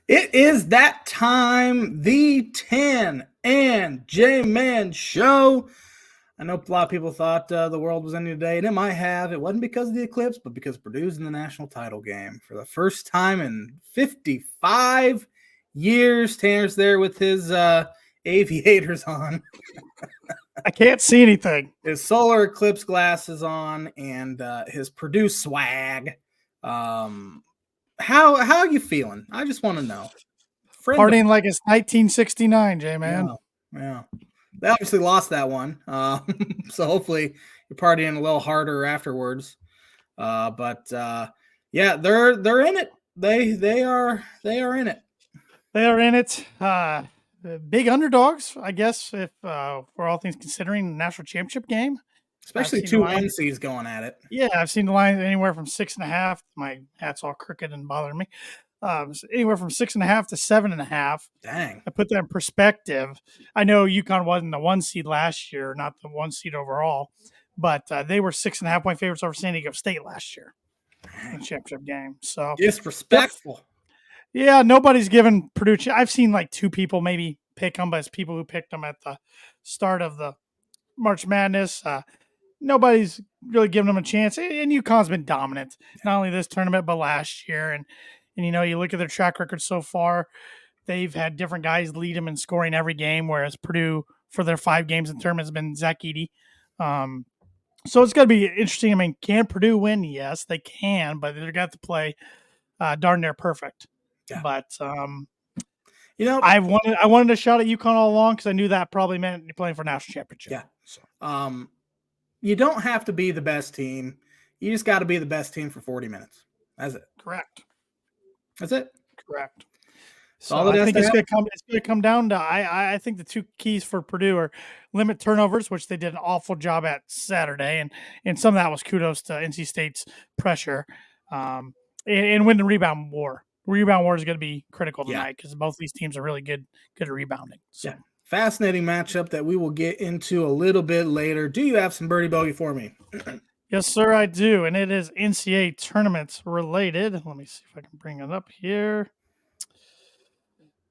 It is that time, the 10 and J-Man Show. I know a lot of people thought the world was ending today, and it might have. It wasn't because of the eclipse, but because Purdue's in the national title game. For the first time in 55 years, Tanner's there with his aviators on. I can't see anything. His solar eclipse glasses on and his Purdue swag. How are you feeling? I just want to know. Partying like it's 1969, J-Man. Yeah. They obviously lost that one. So hopefully you're partying a little harder afterwards. But yeah, they're in it. They are in it. They are in it. Big underdogs, I guess, if for all things considering, the national championship game. Especially 2 1 seeds going at it. Yeah, I've seen the line anywhere from 6.5. My hat's all crooked and bothering me. Anywhere from 6.5 to 7.5. Dang. I put that in perspective. I know UConn wasn't the 1 seed last year, not the 1 seed overall, but they were 6.5 point favorites over San Diego State last year in the championship game. So disrespectful. Yeah, nobody's given Purdue. I've seen like 2 people maybe pick them, but it's people who picked them at the start of the March Madness. Nobody's really given them a chance, and UConn's been dominant, not only this tournament but last year. And you know, you look at their track record so far; they've had different guys lead them in scoring every game, whereas Purdue, for their 5 games in tournament, has been Zach Edey. So it's going to be interesting. I mean, can Purdue win? Yes, they can, but they're got to play darn near perfect. Yeah. But you know, I wanted a shot at UConn all along because I knew that probably meant you're playing for national championship. Yeah. So, you don't have to be the best team. You just got to be the best team for 40 minutes. That's it. Correct. That's it. Correct. So I think it's going to come down to I think the 2 keys for Purdue are limit turnovers, which they did an awful job at Saturday, and some of that was kudos to NC State's pressure, and win the rebound war. Rebound war is going to be critical tonight because both these teams are really good at rebounding. So. Yeah. Fascinating matchup that we will get into a little bit later. Do you have some birdie bogey for me? Yes, sir, I do. And it is NCAA tournament related. Let me see if I can bring it up here.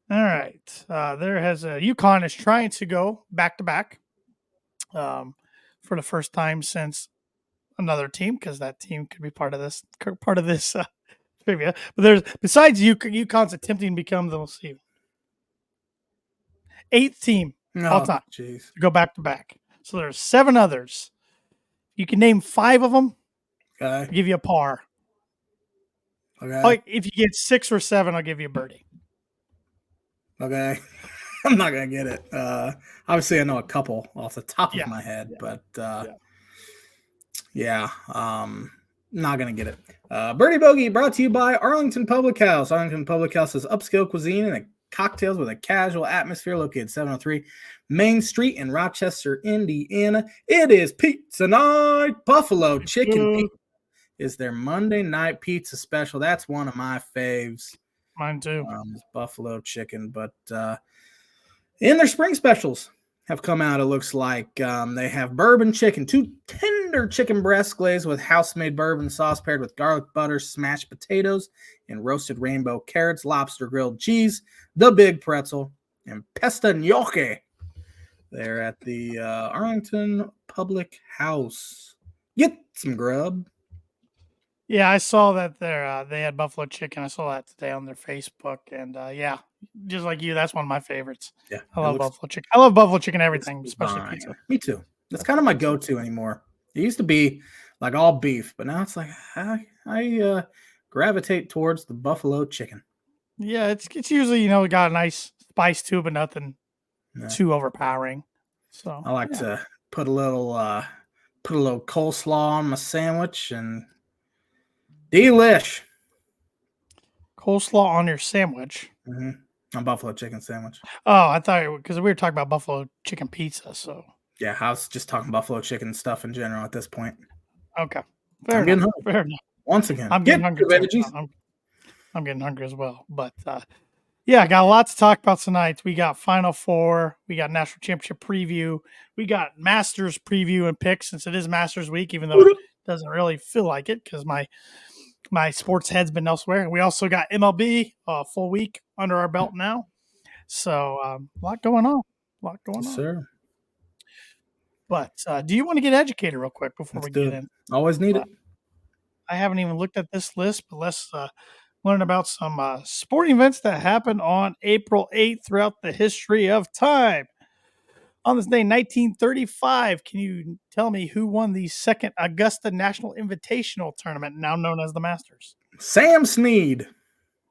All right. UConn is trying to go back-to-back for the first time since another team, because that team could be part of this trivia. But besides UConn's attempting to become the 8th team all time to go back-to-back. So there's 7 others. You can name 5 of them. Okay. I'll give you a par. Okay. If you get 6 or 7, I'll give you a birdie. Okay. I'm not going to get it. Obviously, I know a couple off the top of my head, but not going to get it. Birdie Bogey brought to you by Arlington Public House. Arlington Public House is upscale cuisine and cocktails with a casual atmosphere located 703 Main Street in Rochester, Indiana. It is pizza night. Buffalo Chicken Pizza is their Monday night pizza special. That's one of my faves. Mine too. Buffalo chicken. But in their spring specials have come out, it looks like they have bourbon chicken, 2 tender chicken breasts glazed with house-made bourbon sauce paired with garlic butter, smashed potatoes, and roasted rainbow carrots, lobster grilled cheese, the big pretzel, and pesta gnocchi. They're at the Arlington Public House. Get some grub. Yeah, I saw that they had buffalo chicken. I saw that today on their Facebook, and just like you, that's one of my favorites. Yeah, I love buffalo chicken. I love buffalo chicken everything, especially pizza. Me too. That's kind of my go-to anymore. It used to be like all beef, but now it's like I gravitate towards the buffalo chicken. Yeah, it's usually got a nice spice to it, but nothing too overpowering. So I like to put a little coleslaw on my sandwich and. Delish. Coleslaw on your sandwich? Mm-hmm. A buffalo chicken sandwich. Oh, I thought because we were talking about buffalo chicken pizza. So yeah, I was just talking buffalo chicken stuff in general at this point. Okay, Fair enough. Once again, I'm getting hungry. I'm getting hungry as well. But I got a lot to talk about tonight. We got Final Four. We got National Championship preview. We got Masters preview and picks since it is Masters week, even though it doesn't really feel like it because my My sports head's been elsewhere. And we also got MLB a full week under our belt now. So a lot going on. Yes, sir. But do you want to get educated real quick before Let's we do get it. in? Always need it. I haven't even looked at this list, but let's learn about some sporting events that happened on April 8th throughout the history of time. On this day, 1935, can you tell me who won the second Augusta National Invitational Tournament, now known as the Masters? Sam Snead.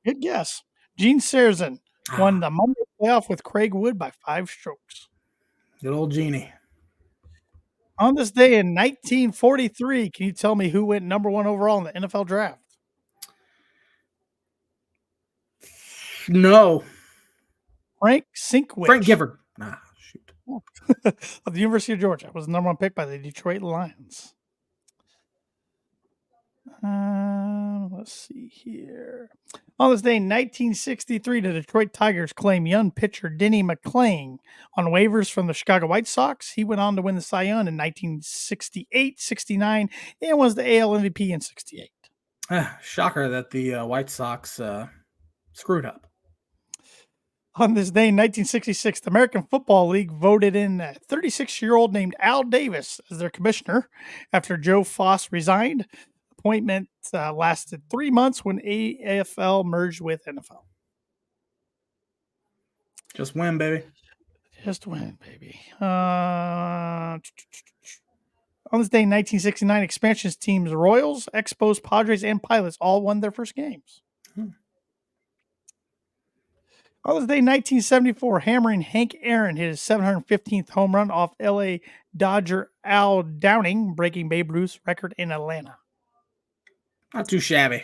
Good guess. Gene Sarazen won the Monday playoff with Craig Wood by 5 strokes. Good old Genie. On this day in 1943, can you tell me who went number 1 overall in the NFL draft? No. Frank Sinkwich. Frank Gifford. Shoot. Of the University of Georgia. Was the number 1 pick by the Detroit Lions. Let's see here. On this day in 1963, the Detroit Tigers claimed young pitcher Denny McClain on waivers from the Chicago White Sox. He went on to win the Cy Young in 1968, 69, and was the AL MVP in 68. Shocker that the White Sox screwed up. On this day in 1966, the American Football League voted in a 36-year-old named Al Davis as their commissioner after Joe Foss resigned. Appointment lasted 3 months when AFL merged with NFL. Just win, baby. Just win, baby. On this day in 1969, expansions teams Royals, Expos, Padres, and Pilots all won their first games. On this day in 1974, hammering Hank Aaron hit his 715th home run off LA Dodger Al Downing, breaking Babe Ruth's record in Atlanta. Not too shabby.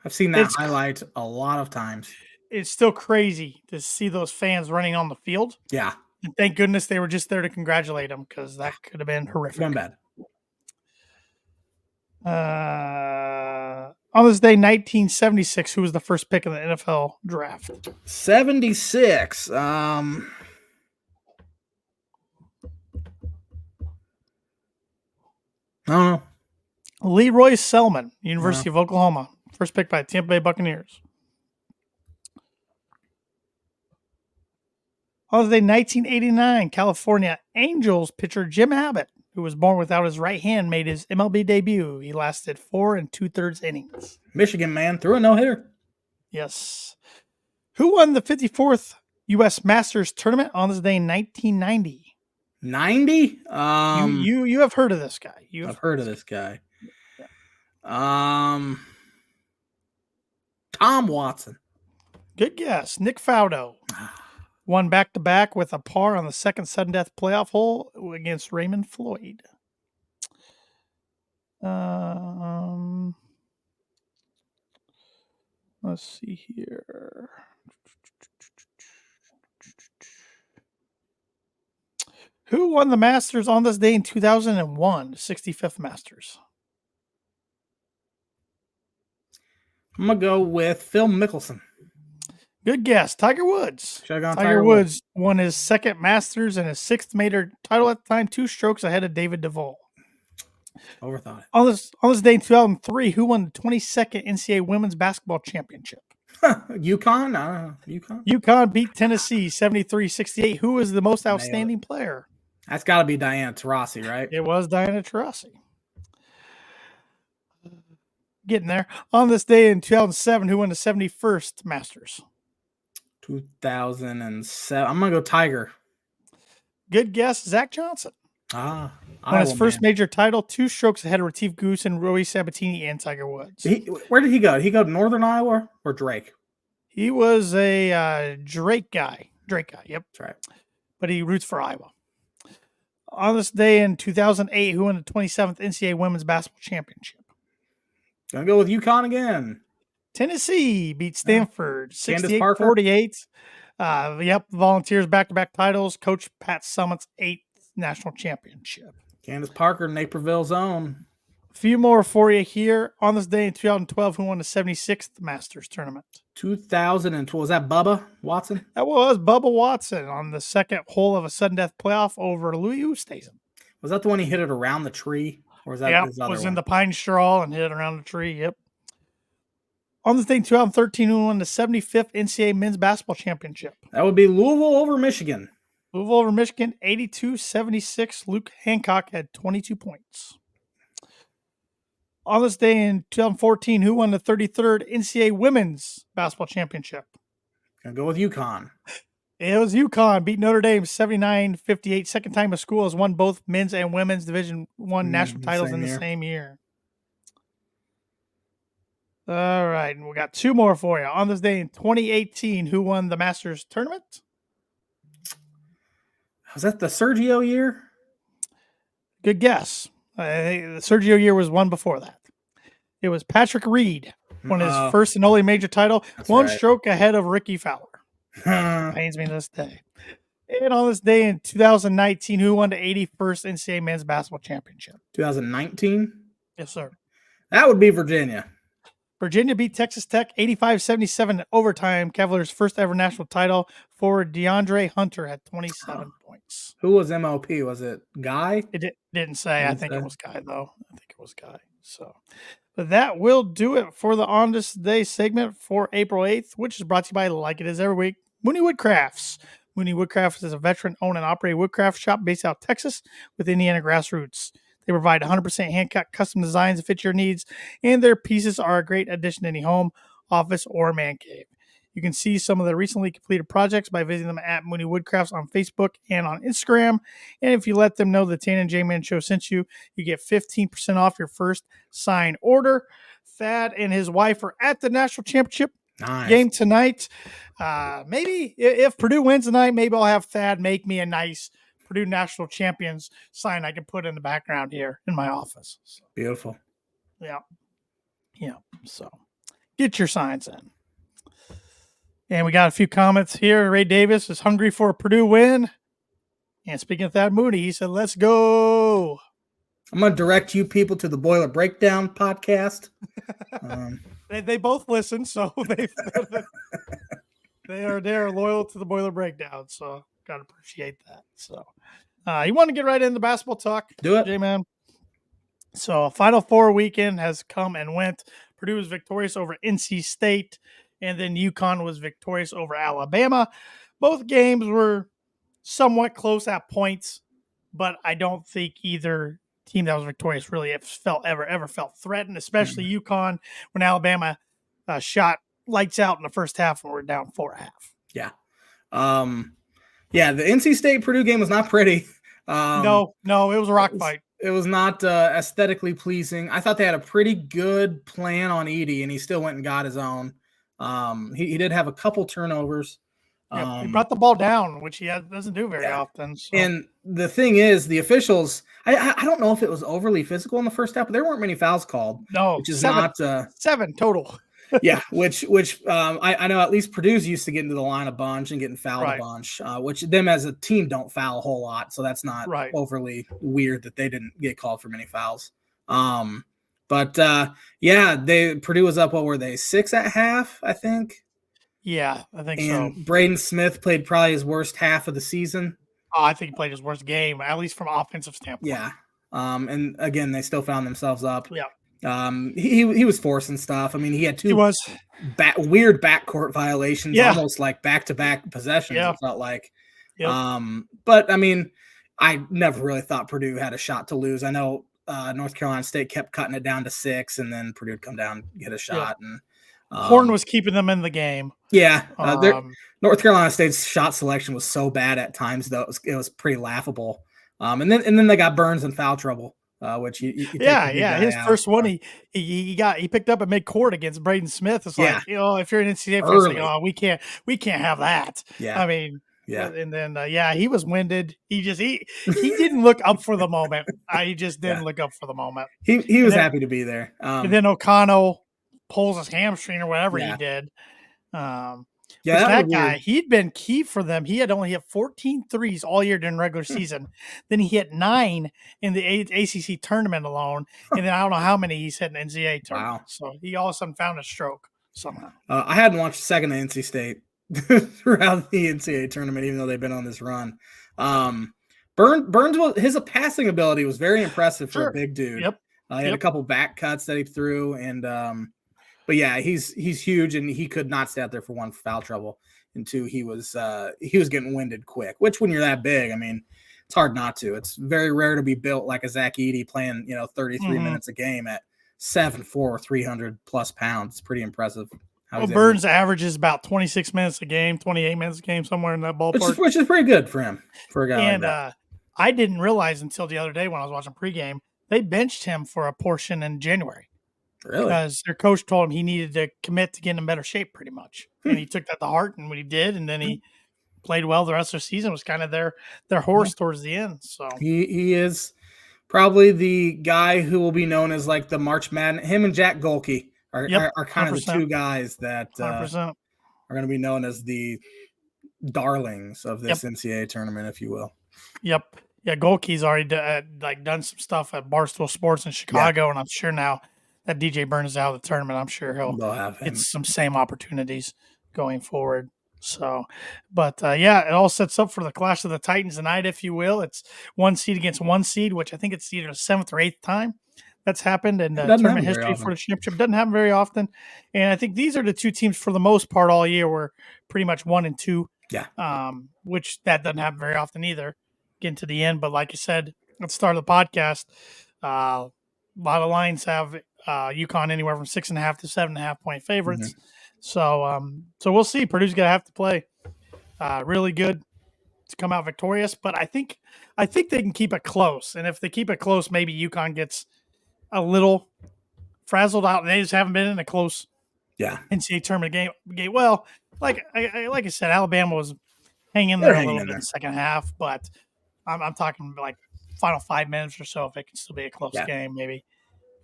I've seen that highlight a lot of times. It's still crazy to see those fans running on the field. Yeah. And thank goodness they were just there to congratulate him, because that could have been horrific. One bad. On this day, 1976, who was the first pick in the NFL draft? 76. I don't know. Leroy Selman, University of Oklahoma. First pick by the Tampa Bay Buccaneers. On this day, 1989, California Angels pitcher Jim Abbott, who was born without his right hand, made his MLB debut. He lasted 4 2/3 innings. Michigan man threw a no-hitter. Yes. Who won the 54th U.S. Masters tournament on this day in 1990? 90? You have heard of this guy. I've heard of this guy. Tom Watson. Good guess. Nick Faldo. Won back-to-back with a par on the second sudden death playoff hole against Raymond Floyd. Let's see here. Who won the Masters on this day in 2001, the 65th Masters? I'm going to go with Phil Mickelson. Good guess. Tiger Woods. Tiger Woods won his second Masters and his 6th major title at the time, 2 strokes ahead of David Duval. Overthought it. On this day in 2003, who won the 22nd NCAA Women's Basketball Championship? UConn? I don't know. UConn? UConn beat Tennessee 73-68. Who was the most outstanding player? That's got to be Diana Taurasi, right? It was Diana Taurasi. Getting there. On this day in 2007, who won the 71st Masters? 2007. I'm going to go Tiger. Good guess. Zach Johnson. Won his first major title, 2 strokes ahead of Retief Goose and Roy Sabatini and Tiger Woods. Where did he go? Did he go to Northern Iowa or Drake? He was a Drake guy. Yep. That's right. But he roots for Iowa. On this day in 2008, who won the 27th NCAA Women's Basketball Championship? Gonna go with UConn again. Tennessee beat Stanford 68-48. Volunteers back-to-back titles. Coach Pat Summitt's 8th national championship. Candace Parker, Naperville's own. A few more for you here. On this day in 2012, who won the 76th Masters tournament? 2012. Was that Bubba Watson? That was Bubba Watson on the second hole of a sudden death playoff over Louis Oosthuizen. Was that the one he hit it around the tree? Or was that his other was one? in the pine straw and hit it around the tree. Yep. On this day in 2013, who won the 75th NCAA Men's Basketball Championship? That would be Louisville over Michigan. Louisville over Michigan, 82-76. Luke Hancock had 22 points. On this day in 2014, who won the 33rd NCAA Women's Basketball Championship? Gonna go with UConn. It was UConn, beat Notre Dame 79-58. Second time a school has won both men's and women's Division I national titles in the same year. All right, and we got two more for you. On this day in 2018, who won the Masters tournament? Was that the Sergio year? Good guess. The Sergio year was one before that. It was Patrick Reed, won his first and only major title, one stroke ahead of Ricky Fowler. Pains me to this day. And on this day in 2019, who won the 81st NCAA Men's Basketball Championship? 2019? Yes, sir. That would be Virginia. Virginia beat Texas Tech 85-77 in overtime. Cavaliers' first ever national title. Forward DeAndre Hunter had 27 points. Who was MLP? Was it Guy? It didn't say. I think it was Guy, though. I think it was Guy. So, but that will do it for the On This Day segment for April 8th, which is brought to you by, like it is every week, Mooney Woodcrafts. Mooney Woodcrafts is a veteran-owned and operated woodcraft shop based out of Texas with Indiana grassroots. They provide 100% hand-cut custom designs that fit your needs, and their pieces are a great addition to any home, office, or man cave. You can see some of the recently completed projects by visiting them at Mooney Woodcrafts on Facebook and on Instagram. And if you let them know the Tan and J-Man Show sent you, you get 15% off your first sign order. Thad and his wife are at the national championship game tonight. Maybe if Purdue wins tonight, maybe I'll have Thad make me a nice Purdue National Champions sign I can put in the background here in my office. So, beautiful. Yeah. So get your signs in. And we got a few comments here. Ray Davis is hungry for a Purdue win. And speaking of Thad Mooney, he said, let's go. I'm going to direct you people to the Boiler Breakdown podcast. They both listen, so they're loyal to the Boiler Breakdown. So got to appreciate that. So you want to get right into basketball talk? Do it, J-Man. So Final Four weekend has come and went. Purdue was victorious over NC State, and then UConn was victorious over Alabama. Both games were somewhat close at points, but I don't think either team that was victorious really ever felt threatened, especially UConn when Alabama shot lights out in the first half and we're down 4.5. Yeah. The NC State Purdue game was not pretty. No, it was a rock fight. It was not aesthetically pleasing. I thought they had a pretty good plan on Edey, and he still went and got his own. He did have a couple turnovers. He brought the ball down, which he doesn't do very often. So. And the thing is, the officials, I don't know if it was overly physical in the first half, but there weren't many fouls called. No, which is seven total. Yeah, which I know at least Purdue's used to getting to the line a bunch and getting fouled a bunch, which them as a team don't foul a whole lot, so that's not overly weird that they didn't get called for many fouls. Purdue was up, what were they, 6 at half, I think? Yeah, I think so. And Braden Smith played probably his worst half of the season. Oh, I think he played his worst game, at least from an offensive standpoint. Yeah. And again, they still found themselves up. Yeah. He was forcing stuff. I mean, he had two weird backcourt violations, almost like back-to-back possessions, it felt like. Yep. But, I mean, I never really thought Purdue had a shot to lose. I know North Carolina State kept cutting it down to 6, and then Purdue would come down and get a shot. And Horn was keeping them in the game. Yeah. North Carolina State's shot selection was so bad at times, though. It was pretty laughable. And then they got Burns in foul trouble. Which you his first one he picked up at midcourt against Braden Smith. It's like, if you're an NCAA fan, we can't have that. Yeah, I mean, and then he was winded. He didn't look up for the moment. He just didn't look up for the moment. He was happy to be there. And then O'Connell pulls his hamstring or whatever he did. That guy, he'd been key for them. He had only hit 14 threes all year during regular season. Then he hit 9 in the ACC tournament alone. And then I don't know how many he's hit in NCAA tournament. Wow. So he all of a sudden found a stroke somehow. I hadn't watched a second of NC State throughout the NCAA tournament, even though they've been on this run. Burns, his passing ability was very impressive for a big dude. Yep. He had a couple back cuts that he threw, and But yeah, he's huge, and he could not stay out there for one, foul trouble, and two, he was getting winded quick. Which, when you're that big, I mean, it's hard not to. It's very rare to be built like a Zach Edey playing 33 minutes a game at 7'4", 300 plus pounds. It's pretty impressive. Well, Burns averages about 26 minutes a game, 28 minutes a game, somewhere in that ballpark. Which is pretty good for him, for a guy like that. I didn't realize until the other day when I was watching pregame, they benched him for a portion in January. Really? Because their coach told him he needed to commit to getting in better shape pretty much. And he took that to heart, and what he did, and then he played well the rest of the season, was kind of their horse towards the end. So he is probably the guy who will be known as like the March Madness. Him and Jack Golke are kind 100%. Of the two guys that are going to be known as the darlings of this NCAA tournament, if you will. Yep. Yeah, Golke's already done some stuff at Barstool Sports in Chicago, and I'm sure now that DJ Burns is out of the tournament, I'm sure he'll get some same opportunities going forward. So, but it all sets up for the clash of the Titans tonight, if you will. It's 1 seed against 1 seed, which I think it's either the 7th or 8th time that's happened in tournament history for the championship. Doesn't happen very often. And I think these are the two teams for the most part all year were pretty much 1 and 2. Yeah. Which that doesn't happen very often either. Getting to the end, but like I said at the start of the podcast, a lot of lines have UConn anywhere from 6.5 to 7.5 point favorites. Mm-hmm. So we'll see. Purdue's gonna have to play really good to come out victorious, but I think they can keep it close. And if they keep it close, maybe UConn gets a little frazzled out, and they just haven't been in a close NCAA tournament game. Well, like I said, Alabama was hanging there a little bit in the second half, but I'm talking like final 5 minutes or so. If it can still be a close game, maybe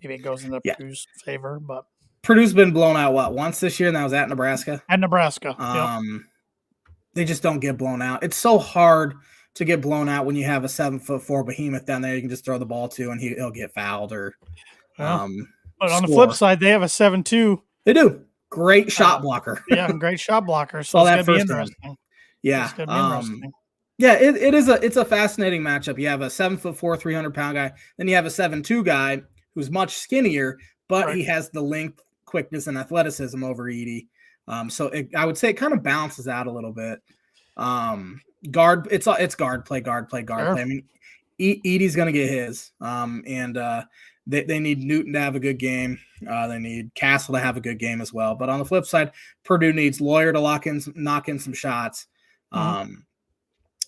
it goes into Purdue's favor. But Purdue's been blown out once this year, and that was at Nebraska. At Nebraska, they just don't get blown out. It's so hard to get blown out when you have a 7'4" behemoth down there. You can just throw the ball to, and he'll get fouled or. But on the flip side, they have a 7'2". They do great shot blocker. Great shot blocker. So it's gonna be interesting. Yeah. It's gonna be interesting. Yeah, it's a fascinating matchup. You have a 7'4", 300-pound guy, then you have a 7'2" guy who's much skinnier, but he has the length, quickness, and athleticism over Edey. I would say it kind of balances out a little bit. Guard, it's guard play. I mean, Edey's going to get his, and they need Newton to have a good game. They need Castle to have a good game as well. But on the flip side, Purdue needs Lawyer to knock in some shots.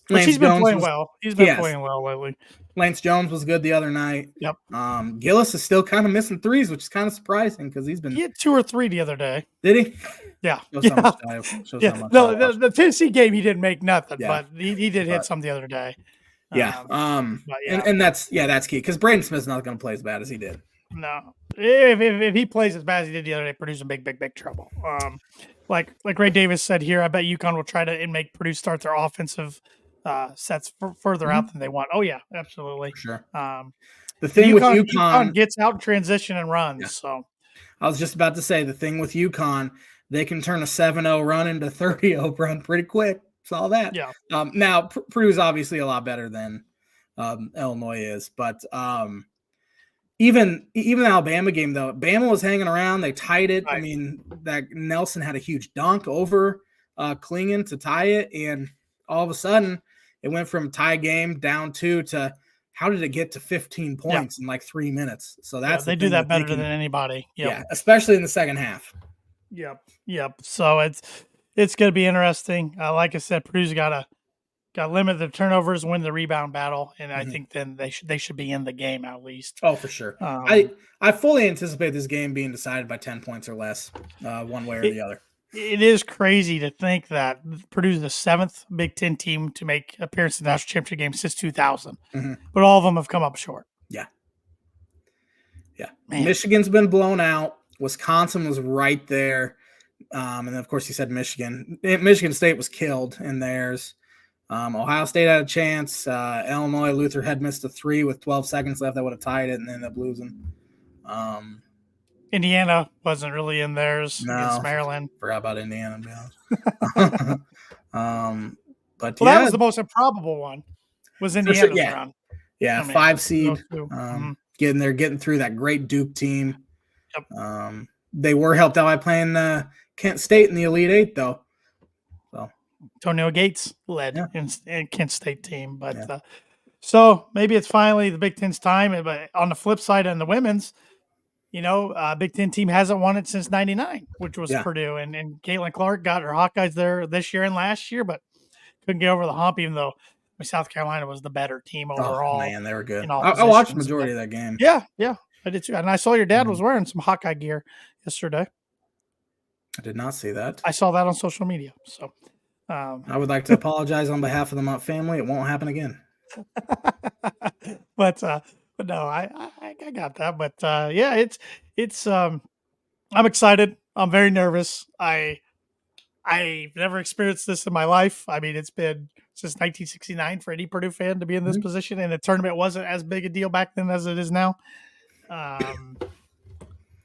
He's been playing well. He's been playing well lately. Lance Jones was good the other night. Yep. Gillis is still kind of missing threes, which is kind of surprising because he had 2 or 3 the other day. Did he? Yeah. The Tennessee game he didn't make nothing, but he did hit some the other day. And that's key because Braden Smith's not going to play as bad as he did. No, if he plays as bad as he did the other day, Purdue's in big trouble. Like Ray Davis said here, I bet UConn will try to make Purdue start their offensive sets further out than they want. Oh yeah, absolutely. For sure. The thing with UConn gets out in transition and runs. Yeah. So I was just about to say the thing with UConn, they can turn a 7-0 run into 30-0 run pretty quick. Saw that. Yeah. Now Purdue's obviously a lot better than Illinois is, but even the Alabama game though, Bama was hanging around. They tied it. Right. I mean, that Nelson had a huge dunk over Klingon to tie it, and all of a sudden it went from tie game down 2 to how did it get to 15 points in like 3 minutes? So that's they do that better than anybody. Yep. Yeah, especially in the second half. Yep. So it's going to be interesting. Like I said, Purdue's got to limit the turnovers, win the rebound battle, and I think then they should be in the game at least. Oh, for sure. I fully anticipate this game being decided by 10 points or less, one way or the other. It is crazy to think that Purdue's the 7th Big Ten team to make appearance in the national championship game since 2000, but all of them have come up short. Yeah. Man. Michigan's been blown out. Wisconsin was right there, and then of course you said Michigan. Michigan State was killed in theirs. Ohio State had a chance. Illinois, Luther had missed a 3 with 12 seconds left. That would have tied it and ended up losing. Indiana wasn't really in theirs against Maryland. Forgot about Indiana, to be honest. But that was the most improbable one. Was Indiana's round? Yeah, 5 seed. Getting through that great Duke team. Yep. They were helped out by playing Kent State in the Elite Eight, though. So Antonio Gates led Yeah. in Kent State team. But Yeah. so maybe it's finally the Big Ten's time. But on the flip side, on the women's, Big Ten team hasn't won it since '99, which was Yeah. Purdue. And Caitlin Clark got her Hawkeyes there this year and last year, but couldn't get over the hump, even though South Carolina was the better team overall. Oh, man, they were good. in all I watched the positions, majority but- of that game. Yeah, I did too. And I saw your dad Mhm. was wearing some Hawkeye gear yesterday. I did not see that. I saw that on social media. So I would like to apologize on behalf of the Mott family. It won't happen again. but no, I got that. But yeah, it's I'm excited. I'm very nervous. I've never experienced this in my life. I mean, it's been since 1969 for any Purdue fan to be in this position, and the tournament wasn't as big a deal back then as it is now.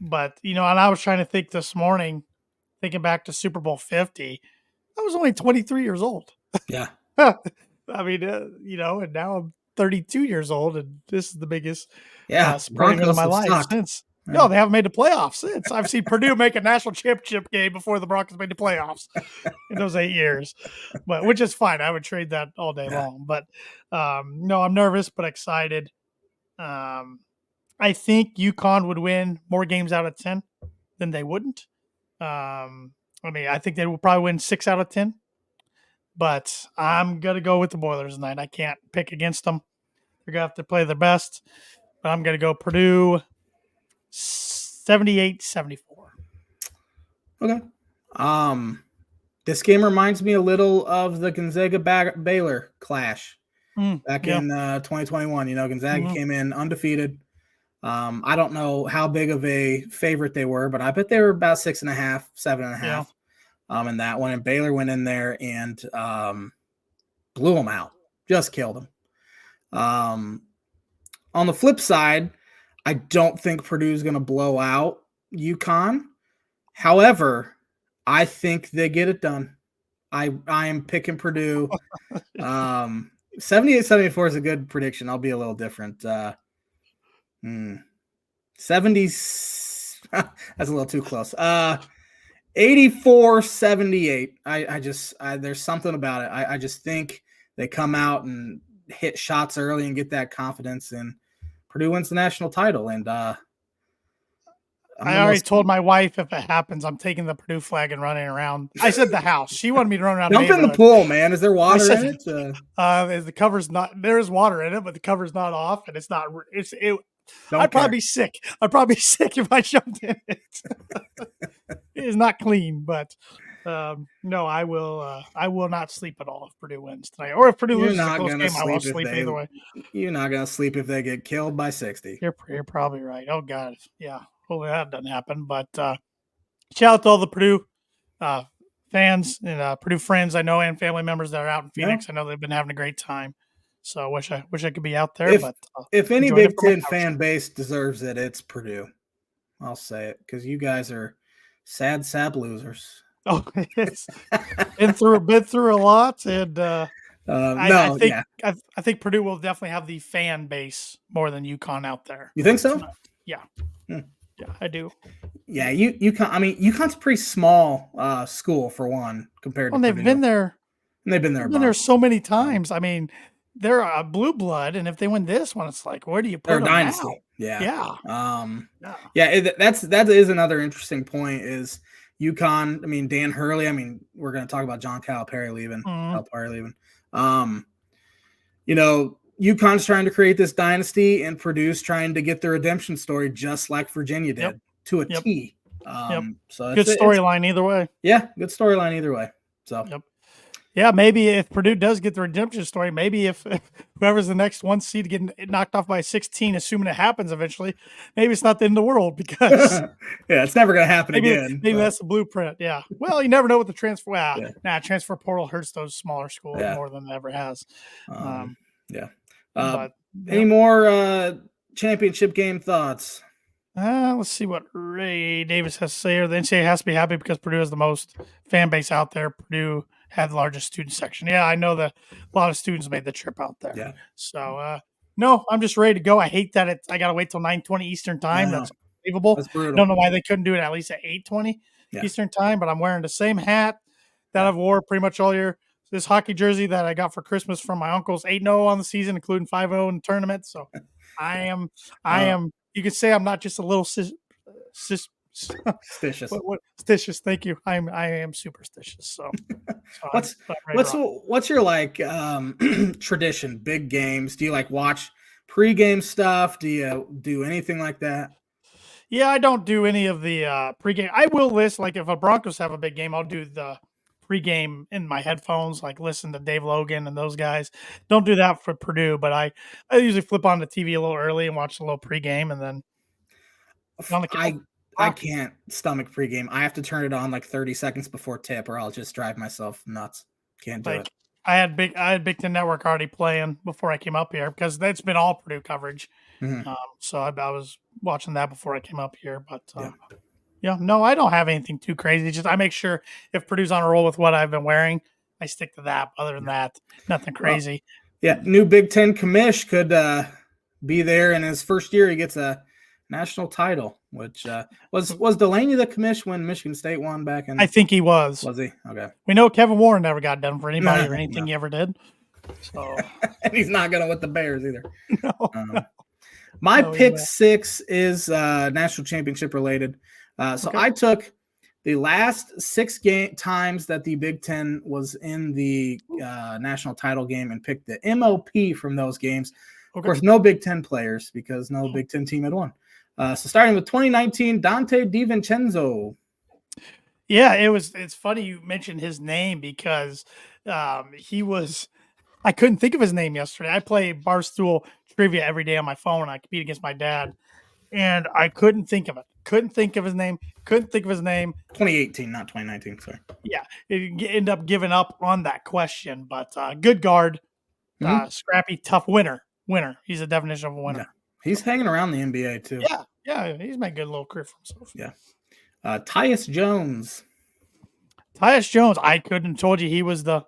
But and I was trying to think this morning, thinking back to Super Bowl 50. I was only 23 years old. Yeah. I mean, and now I'm 32 years old, and this is the biggest sporting event of my life since. Yeah. No, they haven't made the playoffs since. I've seen Purdue make a national championship game before the Broncos made the playoffs in those 8 years, but which is fine. I would trade that all day long. But no, I'm nervous but excited. I think UConn would win more games out of 10 than they wouldn't. I think they will probably win 6 out of 10. But I'm going to go with the Boilers tonight. I can't pick against them. They're going to have to play their best. But I'm going to go Purdue 78-74. Okay. This game reminds me a little of the Gonzaga Baylor clash back in 2021. Gonzaga came in undefeated. I don't know how big of a favorite they were, but I bet they were about 6.5, 7.5. In that one, and Baylor went in there and blew them out, just killed them. On the flip side, I don't think Purdue is going to blow out UConn. However, I think they get it done. I am picking Purdue. 78-74 is a good prediction. I'll be a little different. 70s. That's a little too close. 84-78. There's something about it. I just think they come out and hit shots early and get that confidence, and Purdue wins the national title. And I already told my wife if it happens, I'm taking the Purdue flag and running around. I said the house. She wanted me to run around. Jump in the pool, man. Is there water in it? The cover's not. There is water in it, but the cover's not off, and it's not. I'd probably be sick. I'd probably be sick if I jumped in it. It is not clean, but no, I will not sleep at all if Purdue wins tonight, or if Purdue loses a close game. I won't sleep either way. You're not gonna sleep if they get killed by 60. You're probably right. Oh God, yeah. Hopefully that doesn't happen. But shout out to all the Purdue fans and Purdue friends I know and family members that are out in Phoenix. I know they've been having a great time. So I wish I could be out there. If any Big Ten fan base deserves it, it's Purdue. I'll say it because you guys are sad losers. Oh, it's been through a lot, and I think Purdue will definitely have the fan base more than UConn out there. You think so? Yeah, yeah, I do. Yeah, UConn. I mean, UConn's a pretty small school for one compared to. They've Purdue. been there. And they've been there. Been there so many times. I mean, they're a blue blood, and if they win this one, it's like, where do you put them dynasty? Now? Yeah. That is another interesting point. Is UConn? I mean, Dan Hurley. I mean, we're going to talk about John Calipari leaving. UConn's trying to create this dynasty, and Purdue's trying to get the redemption story, just like Virginia did to a T. So good storyline either way. Yeah, good storyline either way. So. Yeah, maybe if Purdue does get the redemption story, maybe if whoever's the next one seed getting knocked off by 16, assuming it happens eventually, maybe it's not the end of the world because it's never going to happen again. Maybe that's the blueprint. Yeah. Well, you never know what the transfer. Transfer portal hurts those smaller schools more than it ever has. Any more championship game thoughts? Let's see what Ray Davis has to say. The NCAA has to be happy because Purdue has the most fan base out there. Purdue had the largest student section. Yeah, I know that a lot of students made the trip out there. Yeah. So, no, I'm just ready to go. I hate that I got to wait till 9:20 Eastern time. That's unbelievable. That's brutal. Don't know why they couldn't do it at least at 8:20 Yeah. Eastern time. But I'm wearing the same hat that Yeah. I've wore pretty much all year. This hockey jersey that I got for Christmas from my uncle's 8-0 on the season, including 5-0 in the tournament. So I am. You could say I'm not just a little Suspicious. Stitious. Thank you. I am superstitious. So what's your like tradition? Big games? Do you like watch pregame stuff? Do you do anything like that? Yeah, I don't do any of the pregame. I will list, like, if a Broncos have a big game, I'll do the pregame in my headphones, like listen to Dave Logan and those guys. Don't do that for Purdue, but I usually flip on the TV a little early and watch a little pregame, and then I can't stomach pregame. I have to turn it on like 30 seconds before tip, or I'll just drive myself nuts. Can't do it. I had Big Ten Network already playing before I came up here because that's been all Purdue coverage. Mm-hmm. So I was watching that before I came up here. But no, I don't have anything too crazy. Just I make sure if Purdue's on a roll with what I've been wearing, I stick to that. Other than that, nothing crazy. Well, new Big Ten commish could be there in his first year. He gets a national title, which was Delaney the commish when Michigan State won back in? I think he was. Was he? Okay. We know Kevin Warren never got done for anybody or anything he ever did. So and he's not gonna with the Bears either. No. My pick 6 is national championship related. So I took the last 6 times that the Big Ten was in the national title game and picked the MOP from those games. Of course, no Big Ten players because no Big Ten team had won. So starting with 2019, Dante DiVincenzo. Yeah, it's funny you mentioned his name because he was. I couldn't think of his name yesterday. I play Barstool trivia every day on my phone. I compete against my dad, and I couldn't think of it. Couldn't think of his name. 2018, not 2019. Sorry. Yeah, it ended up giving up on that question, but good guard, scrappy, tough winner. He's a definition of a winner. Yeah. He's hanging around the NBA too. Yeah, he's made a good little career for himself. Yeah. Tyus Jones. I couldn't have told you he was the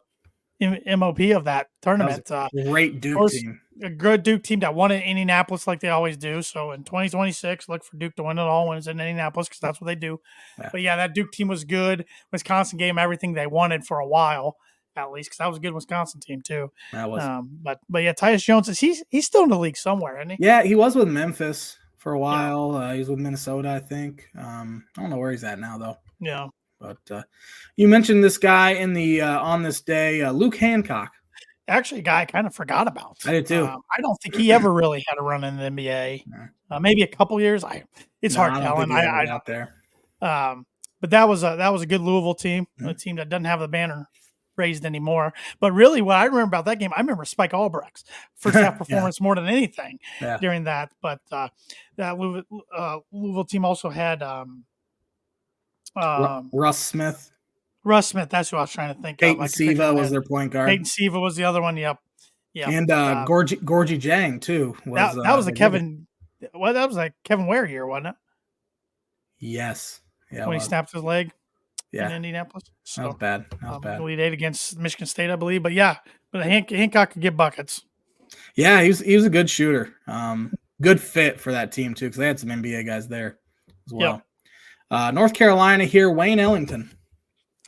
MOP of that tournament. That was a great Duke team. A good Duke team that won in Indianapolis like they always do. So in 2026, look for Duke to win it all when it's in Indianapolis because that's what they do. Yeah. But yeah, that Duke team was good. Wisconsin gave them everything they wanted for a while, at least, because that was a good Wisconsin team too. That was. But yeah, Tyus Jones he's still in the league somewhere, isn't he? Yeah, he was with Memphis for a while. Yeah. He was with Minnesota, I think. I don't know where he's at now though. Yeah. But you mentioned this guy in the on this day, Luke Hancock. Actually, a guy I kind of forgot about. I did too. I don't think he ever really had a run in the NBA. Maybe a couple years. It's hard to tell. I out there. But that was a good Louisville team, a team that doesn't have the banner raised anymore. But really, what I remember about that game, I remember Spike Albrecht's first half performance more than anything during that. But that Louisville team also had Russ Smith. That's who I was trying to think Peyton of. Siva was their point guard. Peyton Siva was the other one. Yep. And Gorgie Jang too. That was a Kevin. Well, that was like Kevin Ware year, wasn't it? Yes. Yeah. When he snapped his leg. Yeah. In Indianapolis. So, that was bad. Elite 8 against Michigan State, I believe. But Hancock could get buckets. Yeah, he was a good shooter. Good fit for that team too, because they had some NBA guys there as well. Yep. North Carolina here, Wayne Ellington.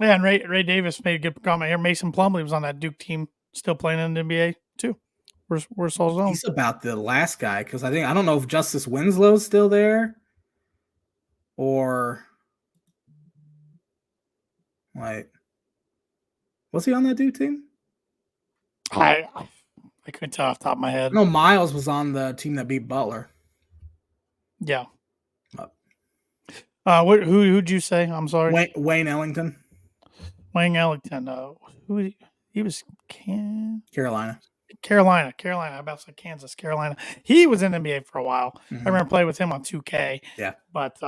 Yeah, and Ray Davis made a good comment here. Mason Plumlee was on that Duke team, still playing in the NBA too. Where's Saul Zone? He's about the last guy because I don't know if Justice Winslow's still there, or like was he on that Duke team? I couldn't tell off the top of my head. No, Miles was on the team that beat Butler. Yeah. Who'd you say? I'm sorry. Wayne Ellington. Wayne Ellington. He was Carolina. I'm about to say Kansas, Carolina. He was in the NBA for a while. Mm-hmm. I remember playing with him on 2K. Yeah. But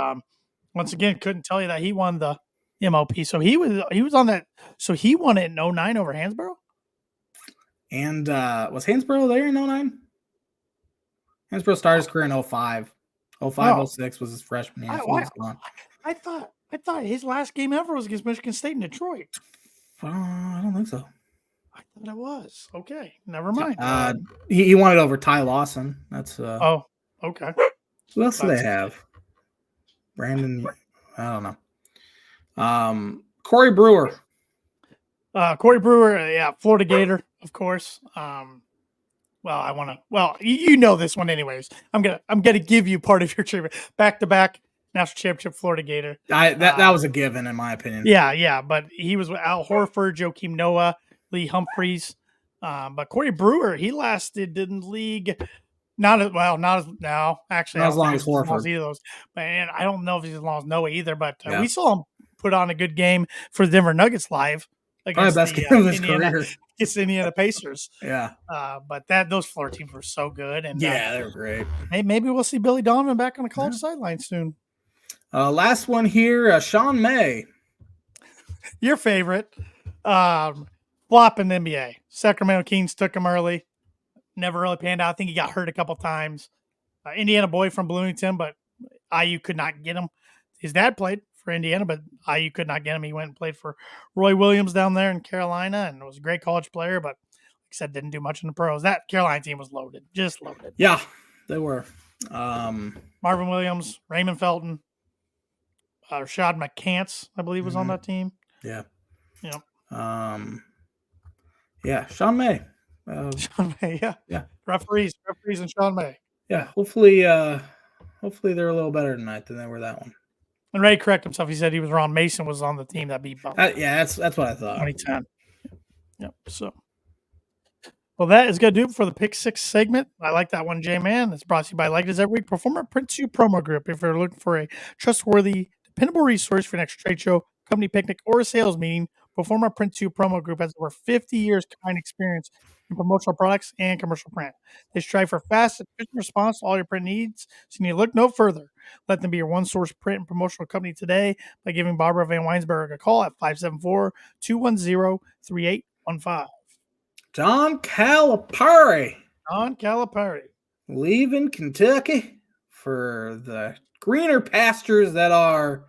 once again, couldn't tell you that he won the MOP. So he was on that. So he won it in 09 over Hansborough. And was Hansborough there in 09? Hansborough started his career in 05. 05-06 was his freshman year. I thought his last game ever was against Michigan State in Detroit. I don't think so. I thought it was. Okay, never mind. He won it over Ty Lawson. That's okay. Who else do they have? Brandon, I don't know. Corey Brewer. Corey Brewer, yeah, Florida Gator, of course. You know this one anyways. I'm gonna give you part of your treatment. Back to back national championship Florida Gator. That was a given in my opinion. Yeah, but he was with Al Horford, Joakim Noah, Lee Humphreys. But Corey Brewer, he lasted in the league not as long as Horford. either of those. And I don't know if he's as long as Noah either. But Yeah. we saw him put on a good game for the Denver Nuggets live against best game of his career. Against the Indiana Pacers. Yeah. But those Florida teams were so good. And they were great. Maybe we'll see Billy Donovan back on the college sideline soon. Last one here, Sean May. Your favorite. Flop in the NBA. Sacramento Kings took him early. Never really panned out. I think he got hurt a couple times. Indiana boy from Bloomington, but IU could not get him. His dad played for Indiana, but IU could not get him. He went and played for Roy Williams down there in Carolina and was a great college player, but like I said, didn't do much in the pros. That Carolina team was loaded, just loaded. Yeah, they were. Marvin Williams, Raymond Felton, Rashad McCants, I believe, was on that team. Yeah. Yeah. Yeah, Sean May. Sean May, yeah. Referees and Sean May. Yeah, hopefully they're a little better tonight than they were that one. And Ray correct himself. He said he was wrong. Mason was on the team that beat Butler. That's what I thought. 2010. Yep. So, well, that is going to do it for the Pick 6 segment. I like that one, J-Man. It's brought to you by Like It Is Every Week. Performer Print 2 Promo Group. If you're looking for a trustworthy, dependable resource for your next trade show, company picnic, or a sales meeting, Performer Print 2 Promo Group has over 50 years combined experience in promotional products and commercial print. They strive for fast and efficient response to all your print needs, so you need to look no further. Let them be your one-source print and promotional company today by giving Barbara Van Weinsberg a call at 574-210-3815. John Calipari. Leaving Kentucky for the greener pastures that are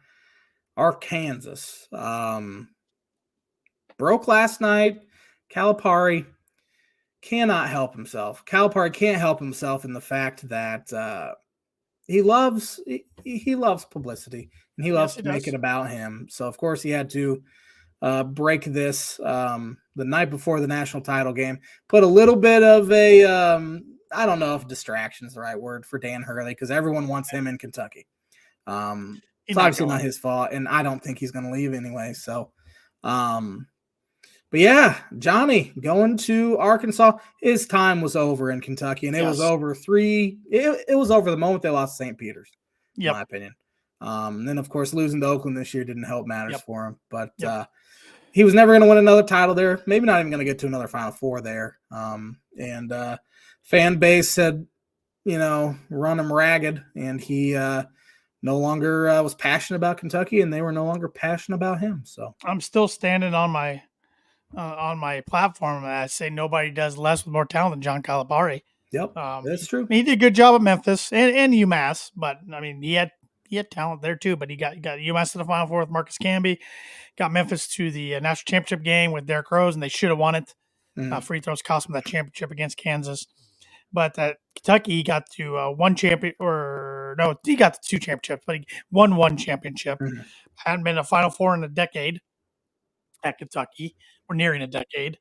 Kansas. Broke last night. Calipari cannot help himself. Calipari can't help himself in the fact that he loves publicity and he loves to make it about him. So of course he had to break this the night before the national title game. Put a little bit of a I don't know if distraction is the right word for Dan Hurley because everyone wants him in Kentucky. It's obviously not his fault, and I don't think he's going to leave anyway. So, but yeah, Johnny going to Arkansas. His time was over in Kentucky, and it was over it was over the moment they lost St. Peter's, in my opinion. And then, of course, losing to Oakland this year didn't help matters for him. But he was never going to win another title there. Maybe not even going to get to another Final Four there. And fan base said, run him ragged, and he no longer was passionate about Kentucky, and they were no longer passionate about him. So I'm still standing on my platform. I say nobody does less with more talent than John Calipari. Yep, that's true. He did a good job at Memphis and UMass, but I mean he had talent there too. But he got UMass to the Final Four with Marcus Camby, got Memphis to the national championship game with Derrick Rose, and they should have won it. Free throws cost him that championship against Kansas. But at Kentucky, he got to he got to two championships, but he won one championship. Hadn't been a Final Four in a decade at Kentucky. We're nearing a decade.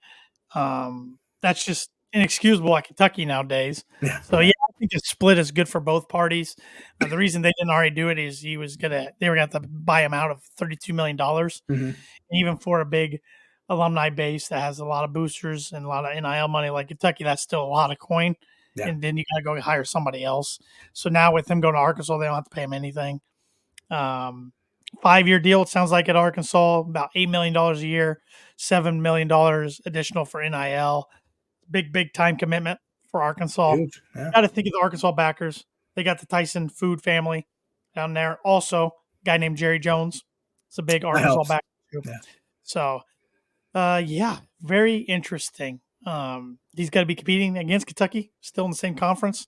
That's just inexcusable at Kentucky nowadays. Yeah. So I think the split is good for both parties. The reason they didn't already do it is they were going to buy him out of $32 million. And even for a big alumni base that has a lot of boosters and a lot of NIL money like Kentucky, that's still a lot of coin. Yeah. And then you got to go hire somebody else. So now with him going to Arkansas, they don't have to pay him anything. 5-year deal, it sounds like, at Arkansas, about $8 million a year, $7 million additional for NIL. Big time commitment for Arkansas. Yeah. Got to think of the Arkansas backers. They got the Tyson Food family down there. Also, a guy named Jerry Jones. It's a big Arkansas backer too. Yeah. So, very interesting. He's got to be competing against Kentucky, still in the same conference,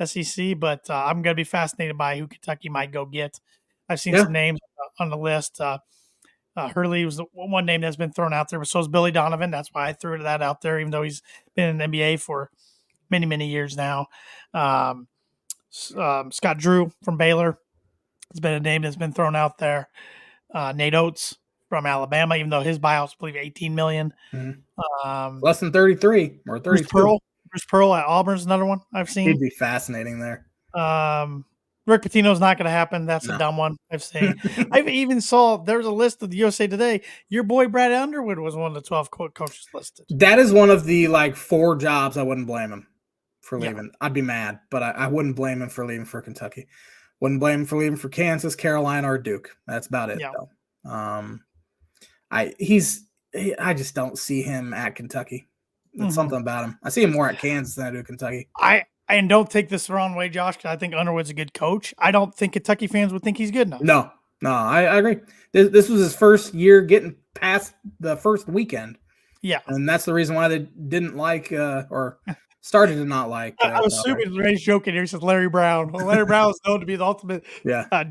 SEC, but I'm going to be fascinated by who Kentucky might go get. I've seen some names on the list. Hurley was the one name that's been thrown out there, but so is Billy Donovan. That's why I threw that out there, even though he's been in the NBA for many, many years now. Scott Drew from Baylor. has been a name that's been thrown out there. Nate Oates from Alabama, even though his buyout's, I believe, $18 million. Less than 33 or 32. Bruce Pearl at Auburn's another one I've seen. He'd be fascinating there. Rick Pitino's not going to happen. That's a dumb one I've seen. I've even saw there's a list of the USA Today. Your boy Brad Underwood was one of the 12 coaches listed. That is one of the 4 jobs I wouldn't blame him for leaving. Yeah. I'd be mad, but I wouldn't blame him for leaving for Kentucky. Wouldn't blame him for leaving for Kansas, Carolina, or Duke. That's about it, though. I just don't see him at Kentucky. It's something about him. I see him more at Kansas than I do Kentucky. And don't take this the wrong way, Josh, because I think Underwood's a good coach. I don't think Kentucky fans would think he's good enough. No, I agree. This was his first year getting past the first weekend. Yeah. And that's the reason why they didn't like or started to not like. I was assuming Ray's joking here. He says Larry Brown. Well, Larry Brown is known to be the ultimate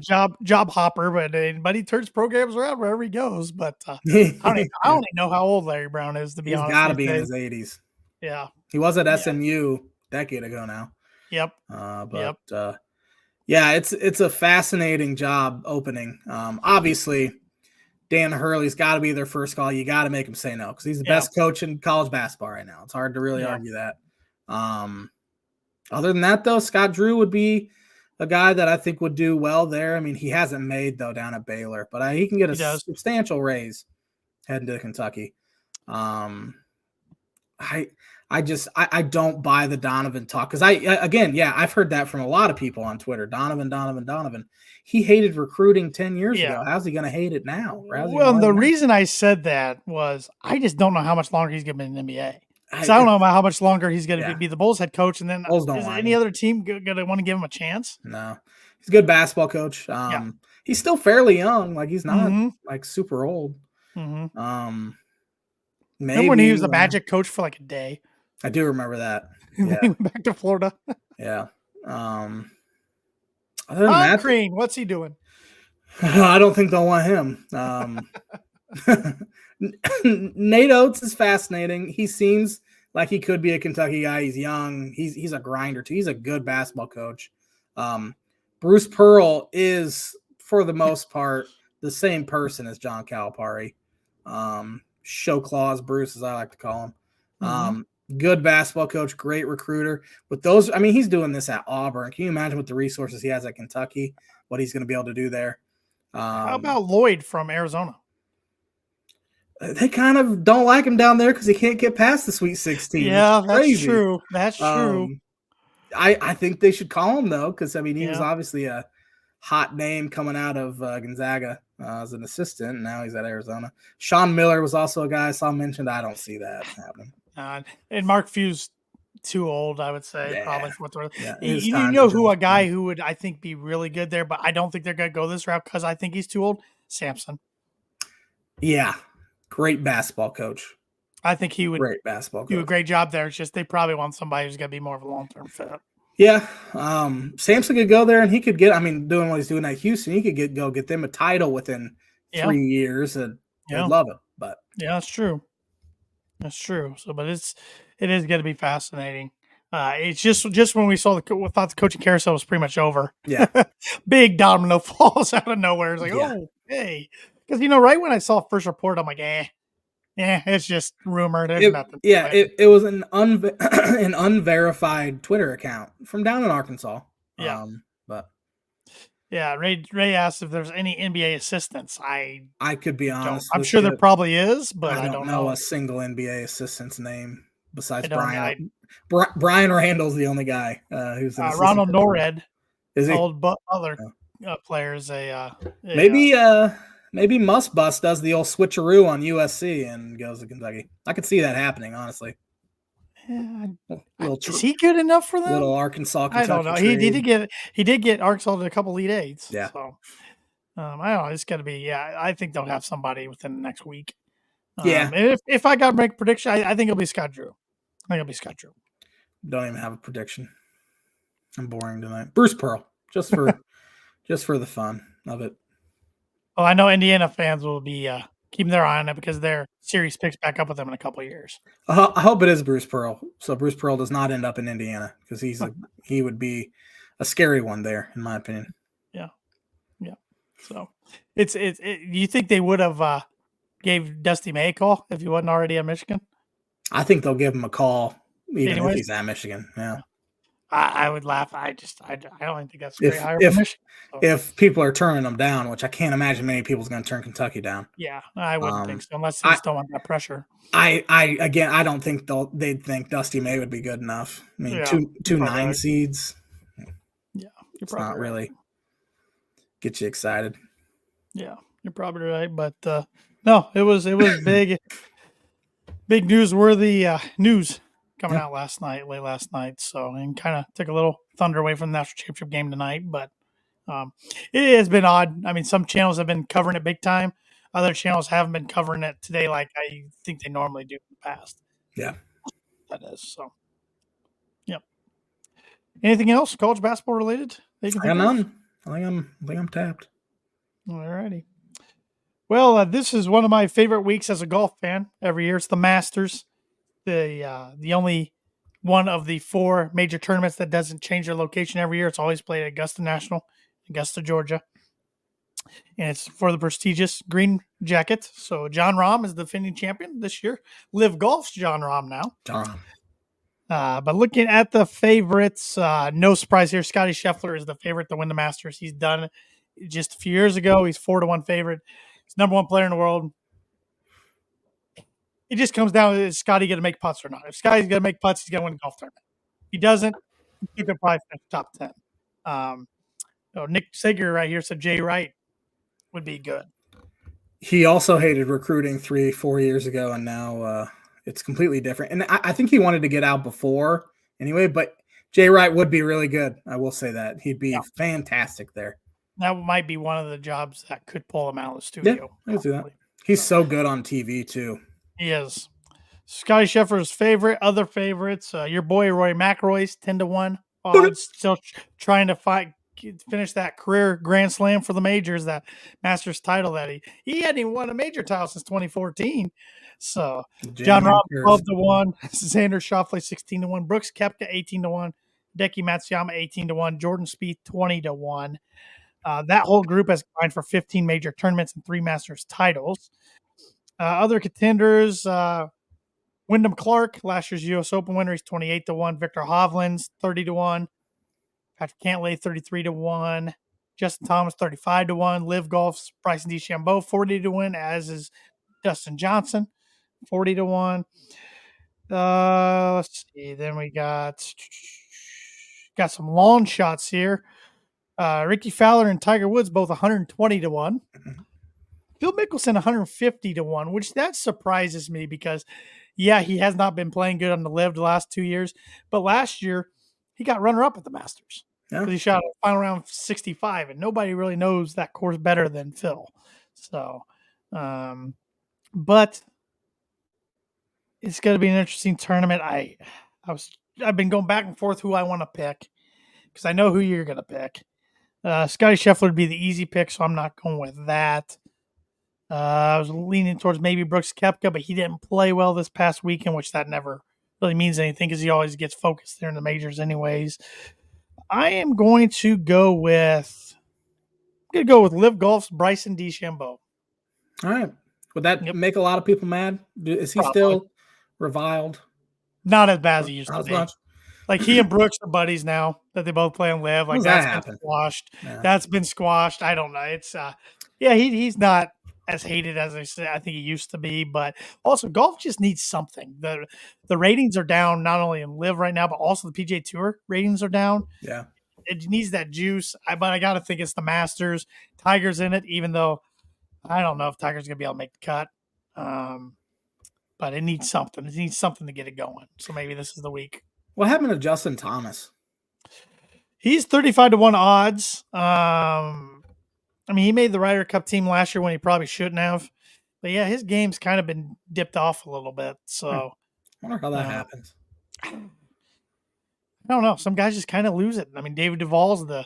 job hopper, but he turns programs around wherever he goes. But I don't even know how old Larry Brown is, to be honest. He's got to be in his 80s. Yeah. He was at SMU a decade ago now. Yep. It's a fascinating job opening. Obviously, Dan Hurley's got to be their first call. You got to make him say no because he's the best coach in college basketball right now. It's hard to really argue that. Other than that, though, Scott Drew would be a guy that I think would do well there. I mean, he hasn't made, though, down at Baylor, but he can get a substantial raise heading to Kentucky. I don't buy the Donovan talk because I've heard that from a lot of people on Twitter. Donovan. He hated recruiting 10 years ago. How's he going to hate it now? Well, the reason I said that was I just don't know how much longer he's going to be in the NBA. So I don't know how much longer he's going to be the Bulls head coach. And then is any other team going to want to give him a chance? No. He's a good basketball coach. He's still fairly young. He's not super old. Maybe, remember when he was the Magic coach for a day? I do remember that. Yeah. He went back to Florida. Yeah. Other than that, Crane, what's he doing? I don't think they'll want him. Nate Oates is fascinating. He seems like he could be a Kentucky guy. He's young. He's a grinder too. He's a good basketball coach. Bruce Pearl is, for the most part, the same person as John Calipari. Show claws Bruce, as I like to call him. Good basketball coach, great recruiter. With those, he's doing this at Auburn. Can you imagine with the resources he has at Kentucky, what he's going to be able to do there? How about Lloyd from Arizona? They kind of don't like him down there because he can't get past the Sweet 16. Yeah, that's true. That's true. I think they should call him, though, because, he was obviously a hot name coming out of Gonzaga as an assistant, and now he's at Arizona. Sean Miller was also a guy I saw mentioned. I don't see that happening. And Mark Few's too old, I would say, probably for what they're. You know who a guy who would, I think, be really good there, but I don't think they're going to go this route because I think he's too old. Sampson. Yeah, great basketball coach. I think he would do a great job there. It's just they probably want somebody who's going to be more of a long-term fit. Yeah, Sampson could go there and he could get. Doing what he's doing at Houston, he could get them a title within 3 years, and they'd love it. But that's true. That's true. So, but it is going to be fascinating. It's just when we thought the coaching carousel was pretty much over. Yeah, big domino falls out of nowhere. It's like, oh, hey, because right when I saw first report, I'm like, it's just rumor. There's nothing. Yeah, it was an unverified Twitter account from down in Arkansas. Yeah, but yeah, Ray asked if there's any NBA assistants. I could be honest. I'm sure there probably is, but I don't know a single NBA assistant's name besides Brian. Brian Randall's the only guy who's an Ronald Norred. Is he? Old other players. Maybe Must Bus does the old switcheroo on USC and goes to Kentucky. I could see that happening, honestly. Is he good enough for them? Little Arkansas, Kentucky. I don't know. He did get Arkansas to a couple Elite Eights. Yeah. So I don't know. It's got to be. Yeah, I think they'll have somebody within the next week. If I got to make a prediction, I think it'll be Scott Drew. Don't even have a prediction. I'm boring tonight. Bruce Pearl, just for the fun of it. Oh, I know Indiana fans will be keeping their eye on it because their series picks back up with them in a couple of years. I hope it is Bruce Pearl. So Bruce Pearl does not end up in Indiana because he would be a scary one there, in my opinion. Yeah. So you think they would have gave Dusty May a call if he wasn't already at Michigan? I think they'll give him a call even if Anyways, he's at Michigan. Yeah. I would laugh. I don't think that's a great If hire for if Michigan. So, if people are turning them down, which I can't imagine many people's going to turn Kentucky down. yeah, I wouldn't think so unless they I just don't want that pressure. I don't think they'd think Dusty May would be good enough. I mean, Yeah, two 9 right. seeds. Yeah, you're It's probably not right. really get you excited. Yeah, you're probably right. But no, it was big newsworthy news coming out late last night. So, and kind of took a little thunder away from the national championship game tonight. But it has been odd. I mean, some channels have been covering it big time. Other channels haven't been covering it today like I think they normally do in the past. Yeah. That is so. Yep. Anything else college basketball related? I got none. I think I'm tapped. All righty. Well, this is one of my favorite weeks as a golf fan. Every year, it's the Masters, the only one of the 4 major tournaments that doesn't change their location every year. It's always played at Augusta National, Augusta, Georgia, and it's for the prestigious Green Jacket. So John Rahm is the defending champion this year. Live Golf's John Rahm now. John. But looking at the favorites, no surprise here. Scotty Scheffler is the favorite to win the Masters. He's done it just a few years ago. He's 4-1 favorite. He's #1 player in the world. It just comes down to is Scotty going to make putts or not. If Scotty's going to make putts, he's going to win the golf tournament. If he doesn't, he could probably finish top 10. Nick Sager right here said Jay Wright would be good. He also hated recruiting 3-4 years ago, and now it's completely different. And I think he wanted to get out before anyway, but Jay Wright would be really good. I will say that. He'd be fantastic there. That might be one of the jobs that could pull him out of the studio. Yeah, I can see that. He's so good on TV, too. He is. Scotty Scheffler's favorite, other favorites. Your boy Roy McIlroy's 10-1 odds. Still trying to finish that career Grand Slam for the majors, that Masters title that he hadn't even won a major title since 2014. So John Rahm 12-1, Xander Schauffele 16-1, Brooks Koepka 18-1, Hideki Matsuyama 18-1, Jordan Spieth 20-1. That whole group has combined for 15 major tournaments and 3 Masters titles. Other contenders, Wyndham Clark, last year's U.S. Open winner, he's 28-1. Victor Hovland's 30-1. Patrick Cantlay, 33-1. Justin Thomas, 35-1. Live Golf's Bryson DeChambeau, 40-1, as is Dustin Johnson, 40-1. Let's see. Then we got some long shots here. Ricky Fowler and Tiger Woods both 120-1. Phil Mickelson 150-1, which that surprises me because, yeah, he has not been playing good on the Live the last 2 years, but last year he got runner-up at the Masters because he shot a final round 65, and nobody really knows that course better than Phil. So, but it's going to be an interesting tournament. I've been going back and forth who I want to pick because I know who you're going to pick. Scotty Scheffler would be the easy pick, so I'm not going with that. I was leaning towards maybe Brooks Koepka, but he didn't play well this past weekend, which that never really means anything because he always gets focused there in the majors anyways. I am going to go with Live Golf's Bryson DeChambeau. All right. Would that make a lot of people mad? Is he still reviled? Not as bad as he used to be. Much. Like he and Brooks are buddies now that they both play on Live. Like that's been squashed. Yeah. That's been squashed. I don't know. It's he's not as hated as I think he used to be, but also golf just needs something. The ratings are down not only in Live right now, but also the PGA Tour ratings are down. Yeah, it needs that juice. But I got to think it's the Masters. Tiger's in it, even though I don't know if Tiger's gonna be able to make the cut. But it needs something. It needs something to get it going. So maybe this is the week. What happened to Justin Thomas? He's 35-1 odds. I mean, he made the Ryder Cup team last year when he probably shouldn't have. But, yeah, his game's kind of been dipped off a little bit. So I wonder how that happens. I don't know. Some guys just kind of lose it. I mean, David Duval's the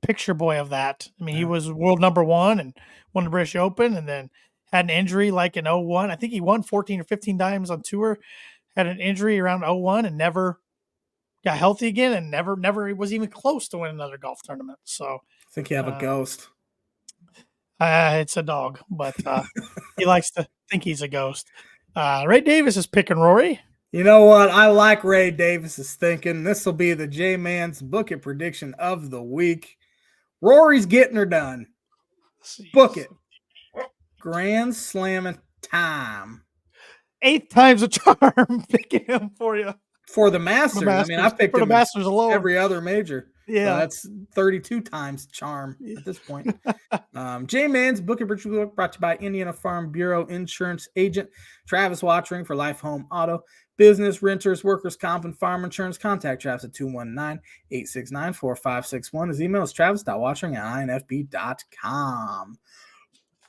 picture boy of that. I mean, he was world #1 and won the British Open and then had an injury like in 01. I think he won 14 or 15 diamonds on tour, had an injury around 01 and never got healthy again and never was even close to win another golf tournament. So I think you have a ghost. It's a dog, but he likes to think he's a ghost. Ray Davis is picking Rory. You know what? I like Ray Davis's thinking. This will be the J-Man's Book It prediction of the week. Rory's getting her done. Book it. Grand Slam time. 8 times a charm picking him for you. For the Masters. I mean, I've picked for him the Masters alone. Every other major. Yeah. So that's 32 times charm at this point. J-Man's Book It prediction brought to you by Indiana Farm Bureau Insurance Agent Travis Watchering for Life, Home, Auto, Business, Renters, Workers' Comp, and Farm Insurance. Contact Travis at 219-869-4561. His email is travis.watchering@infb.com.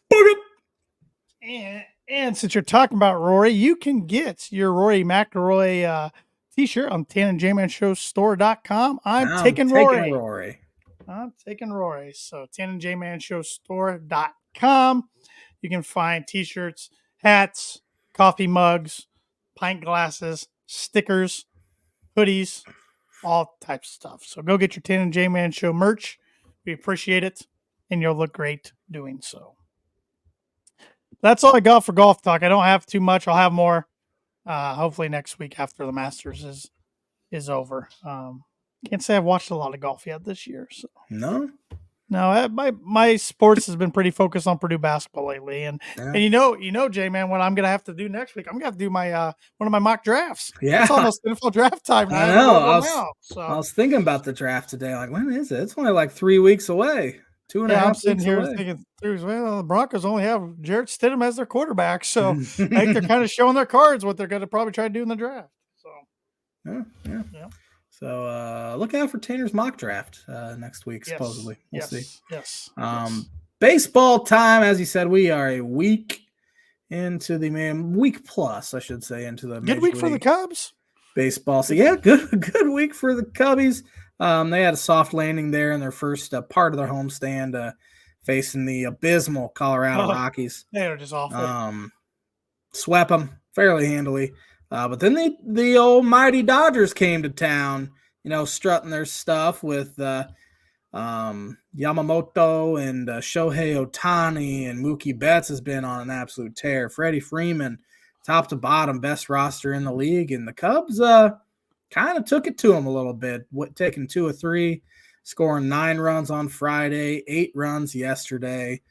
Book it! And since you're talking about Rory, you can get your Rory McIlroy t-shirt on TannenJManShowStore.com. I'm taking Rory. I'm taking Rory. So TannenJManShowStore.com. You can find t-shirts, hats, coffee mugs, pint glasses, stickers, hoodies, all types of stuff. So go get your Tannen J Man Show merch. We appreciate it, and you'll look great doing so. That's all I got for golf talk. I don't have too much. I'll have more hopefully next week after the Masters is over. Can't say I've watched a lot of golf yet this year. So No, my sports has been pretty focused on Purdue basketball lately, and you know, Jay man, what I'm gonna have to do next week? I'm gonna have to do my one of my mock drafts. Yeah, it's almost NFL draft time. I know. I was thinking about the draft today. Like, when is it? It's only like 3 weeks away. 2.5 I'm weeks sitting here away. thinking, well, the Broncos only have Jarrett Stidham as their quarterback, so I think they're kind of showing their cards what they're going to probably try to do in the draft. So, yeah. So look out for Tanner's mock draft next week, supposedly. We'll see. Yes. Baseball time, as you said, we are a week into week plus, I should say, into the good week for the Cubs. Baseball. So yeah, good week for the Cubbies. They had a soft landing there in their first part of their homestand, facing the abysmal Colorado Rockies. They are just awful. Swept them fairly handily. But then the old mighty Dodgers came to town, strutting their stuff with Yamamoto and Shohei Ohtani, and Mookie Betts has been on an absolute tear. Freddie Freeman, top to bottom, best roster in the league. And the Cubs kind of took it to them a little bit, taking 2 of 3, scoring 9 runs on Friday, 8 runs yesterday.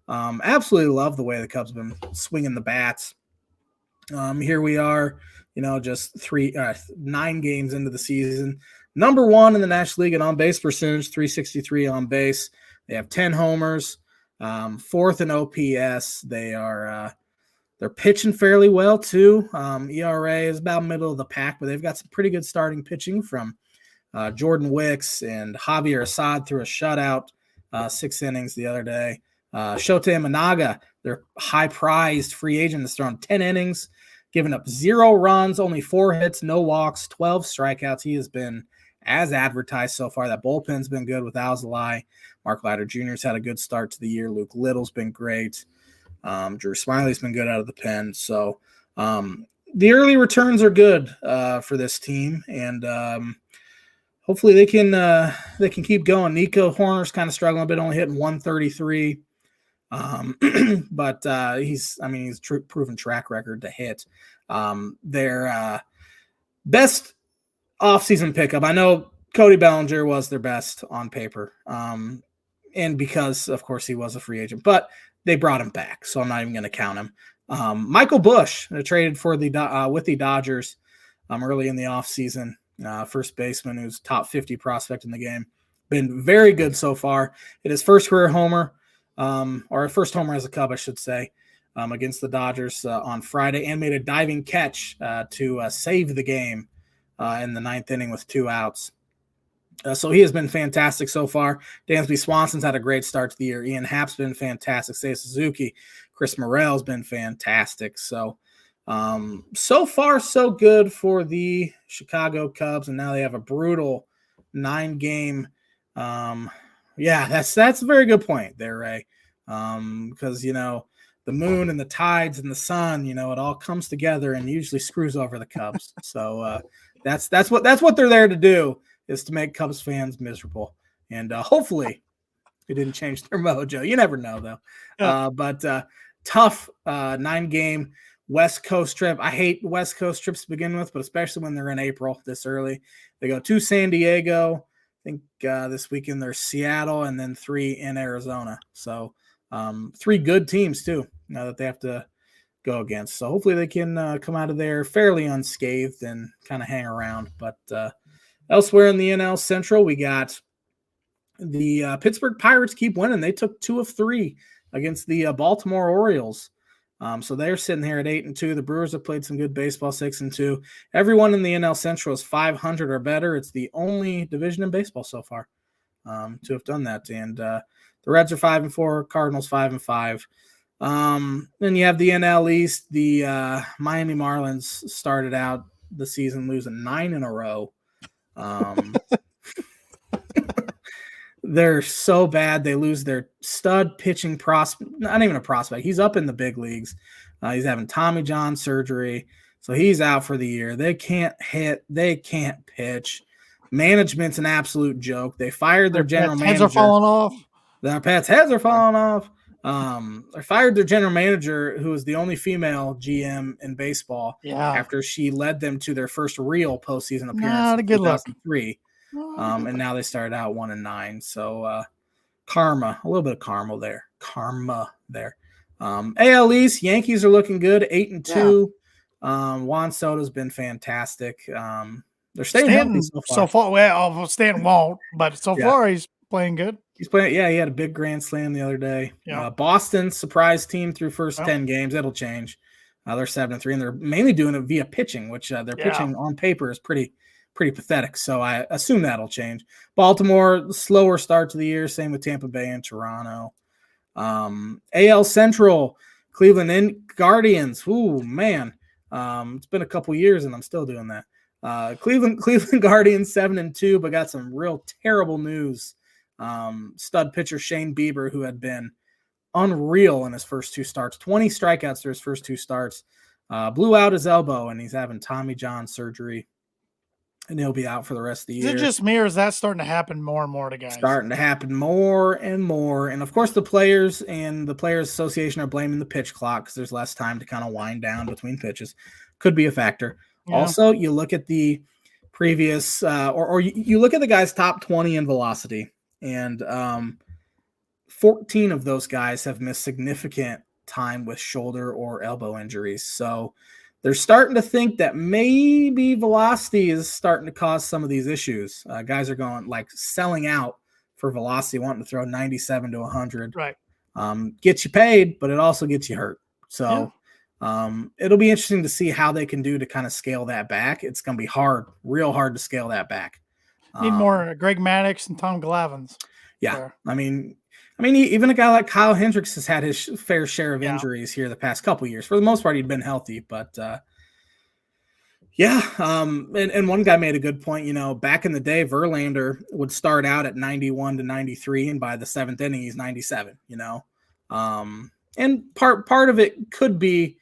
Absolutely love the way the Cubs have been swinging the bats. Here we are, just 9 games into the season. Number 1 in the National League in on-base percentage, 363 on base. They have 10 homers, 4th in OPS. They're pitching fairly well too. ERA is about middle of the pack, but they've got some pretty good starting pitching from Jordan Wicks, and Javier Assad threw a shutout, 6 innings the other day. Shota Imanaga, their high-prized free agent, has thrown 10 innings, given up 0 runs, only 4 hits, no walks, 12 strikeouts. He has been as advertised so far. That bullpen's been good with Alzolay. Mark Leiter Jr.'s had a good start to the year. Luke Little's been great. Drew Smiley's been good out of the pen. So the early returns are good for this team, and hopefully they can keep going. Nico Horner's kind of struggling a bit, only hitting 133. But he's proven track record to hit. Their best offseason pickup, I know Cody Bellinger was their best on paper, and because of course he was a free agent, but they brought him back, so I'm not even going to count him. Michael Busch traded for with the Dodgers early in the offseason. First baseman who's top 50 prospect in the game. Been very good so far. Hit his first career homer, or first homer as a Cub, I should say, against the Dodgers on Friday, and made a diving catch to save the game in the 9th inning with 2 outs. So he has been fantastic so far. Dansby Swanson's had a great start to the year. Ian Happ's been fantastic. Seiya Suzuki, Chris Morel's been fantastic. So, so far so good for the Chicago Cubs, and now they have a brutal 9-game. That's a very good point there, Ray. Because the moon and the tides and the sun, it all comes together and usually screws over the Cubs. So that's what they're there to do, is to make Cubs fans miserable. And hopefully It didn't change their mojo. You never know, though. Yeah. But tough 9-game West Coast trip. I hate West Coast trips to begin with, but especially when they're in April this early. They go to San Diego. I think this weekend there's Seattle and then 3 in Arizona. So 3 good teams, too, now that they have to go against. So hopefully they can come out of there fairly unscathed and kind of hang around. But elsewhere in the NL Central, we got the Pittsburgh Pirates keep winning. They took 2 of 3 against the Baltimore Orioles. So they're sitting here at 8-2. The Brewers have played some good baseball, 6-2. Everyone in the NL Central is 500 or better. It's the only division in baseball so far to have done that. And the Reds are 5-4, Cardinals 5-5. Then you have the NL East. The Miami Marlins started out the season losing 9 in a row. They're so bad. They lose their stud pitching prospect, not even a prospect. He's up in the big leagues. He's having Tommy John surgery, so he's out for the year. They can't hit. They can't pitch. Management's an absolute joke. They fired their general manager. Heads are falling off. Their pets' heads are falling off. They fired their general manager, who was the only female GM in baseball, after she led them to their first real postseason appearance in 2003. And now they started out 1-9. So karma, a little bit of karma there. AL East, Yankees are looking good, 8-2. Juan Soto's been fantastic. They're staying healthy so far. Well, Stanton won't, but so far he's playing good. He's playing. Yeah, he had a big grand slam the other day. Boston surprise team through first 10 games. It'll change. They're 7-3, and they're mainly doing it via pitching, which their pitching on paper is pretty pathetic. So I assume that'll change. Baltimore, slower start to the year. Same with Tampa Bay and Toronto. AL Central, Cleveland and Guardians. Ooh, man. It's been a couple years and I'm still doing that. Cleveland Guardians 7-2, but got some real terrible news. Stud pitcher Shane Bieber, who had been unreal in his first 2 starts, 20 strikeouts through his first 2 starts, blew out his elbow and he's having Tommy John surgery. And he'll be out for the rest of the year. Is it just me, or is that starting to happen more and more to guys? Starting to happen more and more. And, of course, the players and the Players Association are blaming the pitch clock because there's less time to kind of wind down between pitches. Could be a factor. Yeah. Also, you look at the previous or you look at the guys' top 20 in velocity, and 14 of those guys have missed significant time with shoulder or elbow injuries. So they're starting to think that maybe velocity is starting to cause some of these issues. Guys are going like selling out for velocity, wanting to throw 97 to 100. Right. Gets you paid, but it also gets you hurt. So it'll be interesting to see how they can do to kind of scale that back. It's going to be hard, real hard to scale that back. Need more Greg Maddux and Tom Glavins. Yeah. There. I mean, even a guy like Kyle Hendricks has had his fair share of injuries here the past couple of years. For the most part, he'd been healthy, but and one guy made a good point. Back in the day, Verlander would start out at 91 to 93, and by the 7th inning, he's 97. And part of it could be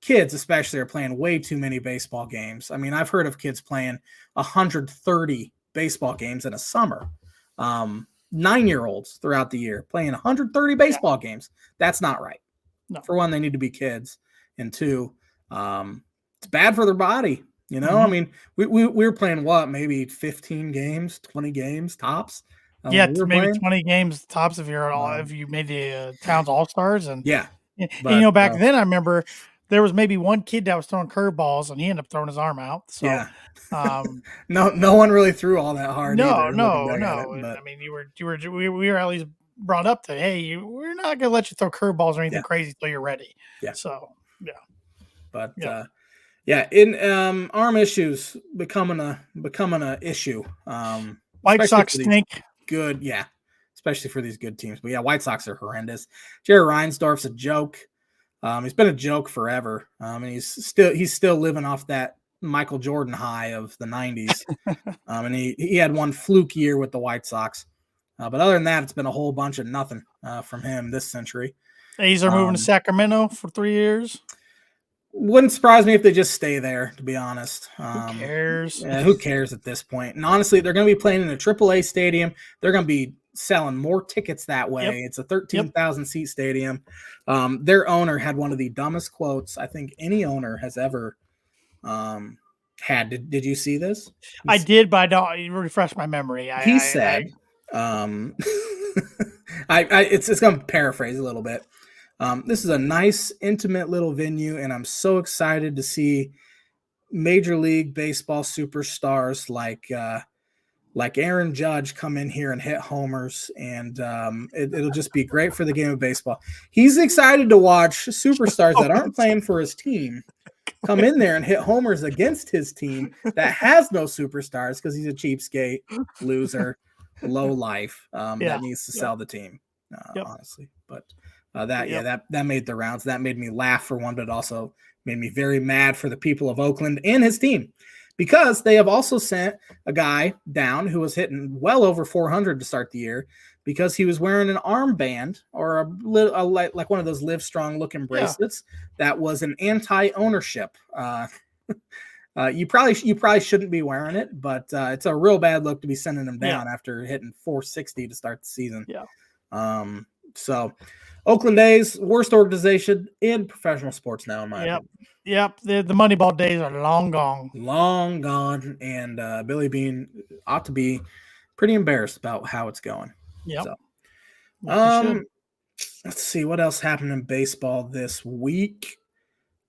kids especially are playing way too many baseball games. I mean, I've heard of kids playing 130 baseball games in a summer. 9-year-olds throughout the year playing 130 baseball games. That's not right. No. For one, they need to be kids. And 2, it's bad for their body. Mm-hmm. I mean, we were playing maybe 15 games, 20 games tops. Maybe playing 20 games tops if you made the Towns All-Stars. And back then I remember there was maybe one kid that was throwing curveballs and he ended up throwing his arm out. So no one really threw all that hard. No. I mean, we were at least brought up to, hey, we're not going to let you throw curveballs or anything crazy until you're ready. Yeah. So, But in arm issues becoming a issue. White Sox stink. Good, especially for these good teams. But White Sox are horrendous. Jerry Reinsdorf's a joke. He's been a joke forever. And he's still living off that Michael Jordan high of the 90s. And he had one fluke year with the White Sox. But other than that, it's been a whole bunch of nothing from him this century. A's are moving to Sacramento for 3 years. Wouldn't surprise me if they just stay there, to be honest. Who cares? Who cares at this point? And honestly, they're going to be playing in a AAA stadium. They're going to be selling more tickets that way. Yep. It's a 13,000 seat stadium. Their owner had one of the dumbest quotes I think any owner has ever had. Did you see this? I did, but I don't. You refresh my memory. He said, it's going to paraphrase a little bit. This is a nice, intimate little venue, and I'm so excited to see Major League Baseball superstars like Aaron Judge come in here and hit homers, and it'll just be great for the game of baseball. He's excited to watch superstars that aren't playing for his team come in there and hit homers against his team that has no superstars because he's a cheapskate, loser, low life that needs to sell the team, honestly. But that made the rounds. That made me laugh for one, but it also made me very mad for the people of Oakland and his team, because they have also sent a guy down who was hitting well over 400 to start the year because he was wearing an armband or like one of those Live Strong looking bracelets that was an anti-ownership. You probably shouldn't be wearing it, but it's a real bad look to be sending him down after hitting 460 to start the season. So Oakland A's, worst organization in professional sports now, in my opinion. Yep. The Moneyball days are long gone. Long gone. And Billy Beane ought to be pretty embarrassed about how it's going. Yep. So, let's see what else happened in baseball this week.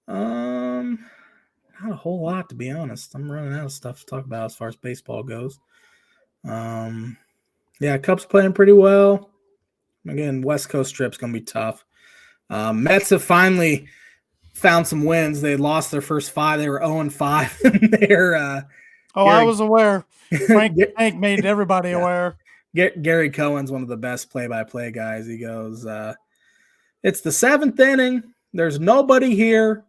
Not a whole lot, to be honest. I'm running out of stuff to talk about as far as baseball goes. Cubs playing pretty well. Again, West Coast trip's going to be tough. Mets have finally found some wins. They lost their first 5. They were 0-5 in their I was aware. Frank made everybody aware. Gary Cohen's one of the best play-by-play guys. He goes, it's the 7th inning. There's nobody here.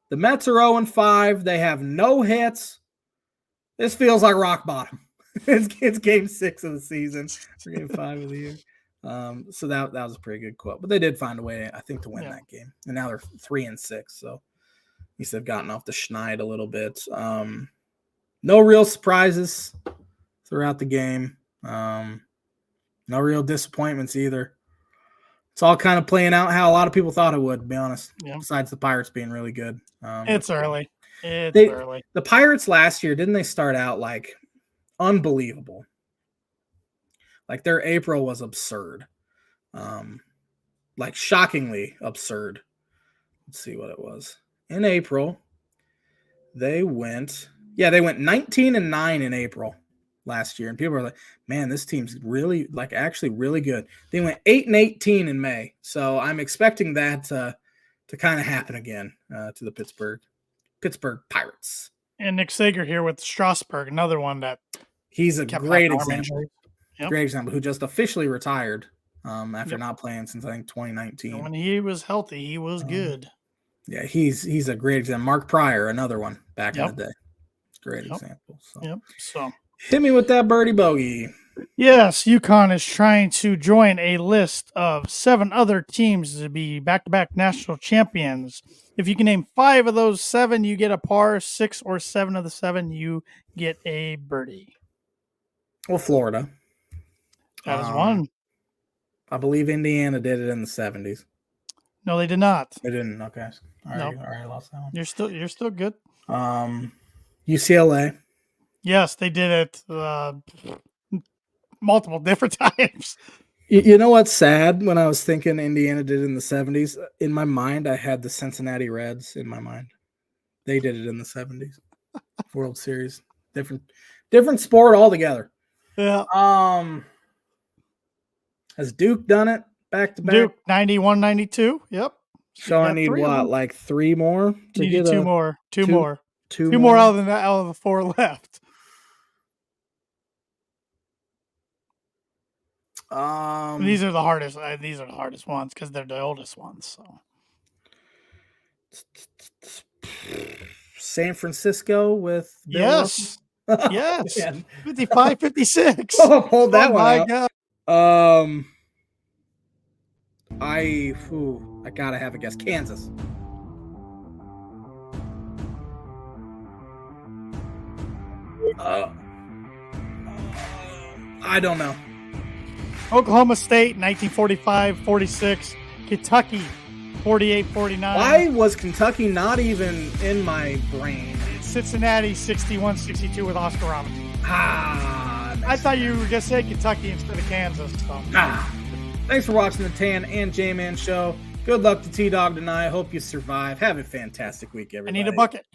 The Mets are 0-5. They have no hits. This feels like rock bottom. It's game 6 of the season, or game 5 of the year. So that was a pretty good quote, but they did find a way, I think, to win that game. And now they're 3-6. So at least they've gotten off the schneid a little bit. No real surprises throughout the game. No real disappointments either. It's all kind of playing out how a lot of people thought it would, to be honest. Besides the Pirates being really good. It's early. Early. The Pirates last year, didn't they start out like unbelievable? Like their April was absurd. Like shockingly absurd. Let's see what it was. In April, they went 19-9 in April last year. And people were like, man, this team's really, like, actually really good. They went 8-18 in May. So I'm expecting that to kind of happen again to the Pittsburgh Pirates. And Nick Sager here with Strasburg, another one that he's a great example. Yep. Great example, who just officially retired after not playing since, I think, 2019. And when he was healthy, he was good. Yeah, he's a great example. Mark Pryor, another one back in the day. Great example. So hit me with that birdie bogey. Yes, UConn is trying to join a list of 7 other teams to be back-to-back national champions. If you can name 5 of those 7, you get a par. 6 or 7 of the 7, you get a birdie. Well, Florida. That is one. I believe Indiana did it in the 70s. No, they did not. They didn't. Okay. All right, I lost that one. You're still good. UCLA. Yes, they did it multiple different times. You know what's sad? When I was thinking Indiana did it in the 70s, in my mind, I had the Cincinnati Reds in my mind. They did it in the 70s. World Series. Different sport altogether. Yeah. Has Duke done it back-to-back? Duke, 91, 92. Yep. So I need what, like 3 more? You need 2 more. 2 more. 2 more out of the 4 left. These are the hardest. These are the hardest ones because they're the oldest ones. So, San Francisco with Bill yes, 55, 56. Oh, hold that one out. God. I gotta have a guess. Kansas. I don't know. Oklahoma State, 1945-46. Kentucky, 48-49. Why was Kentucky not even in my brain? Cincinnati, 61-62 with Oscar Robinson. I thought you were going to say Kentucky instead of Kansas. So. Thanks for watching the Tan and J-Man show. Good luck to T-Dog tonight. I hope you survive. Have a fantastic week, everybody. I need a bucket.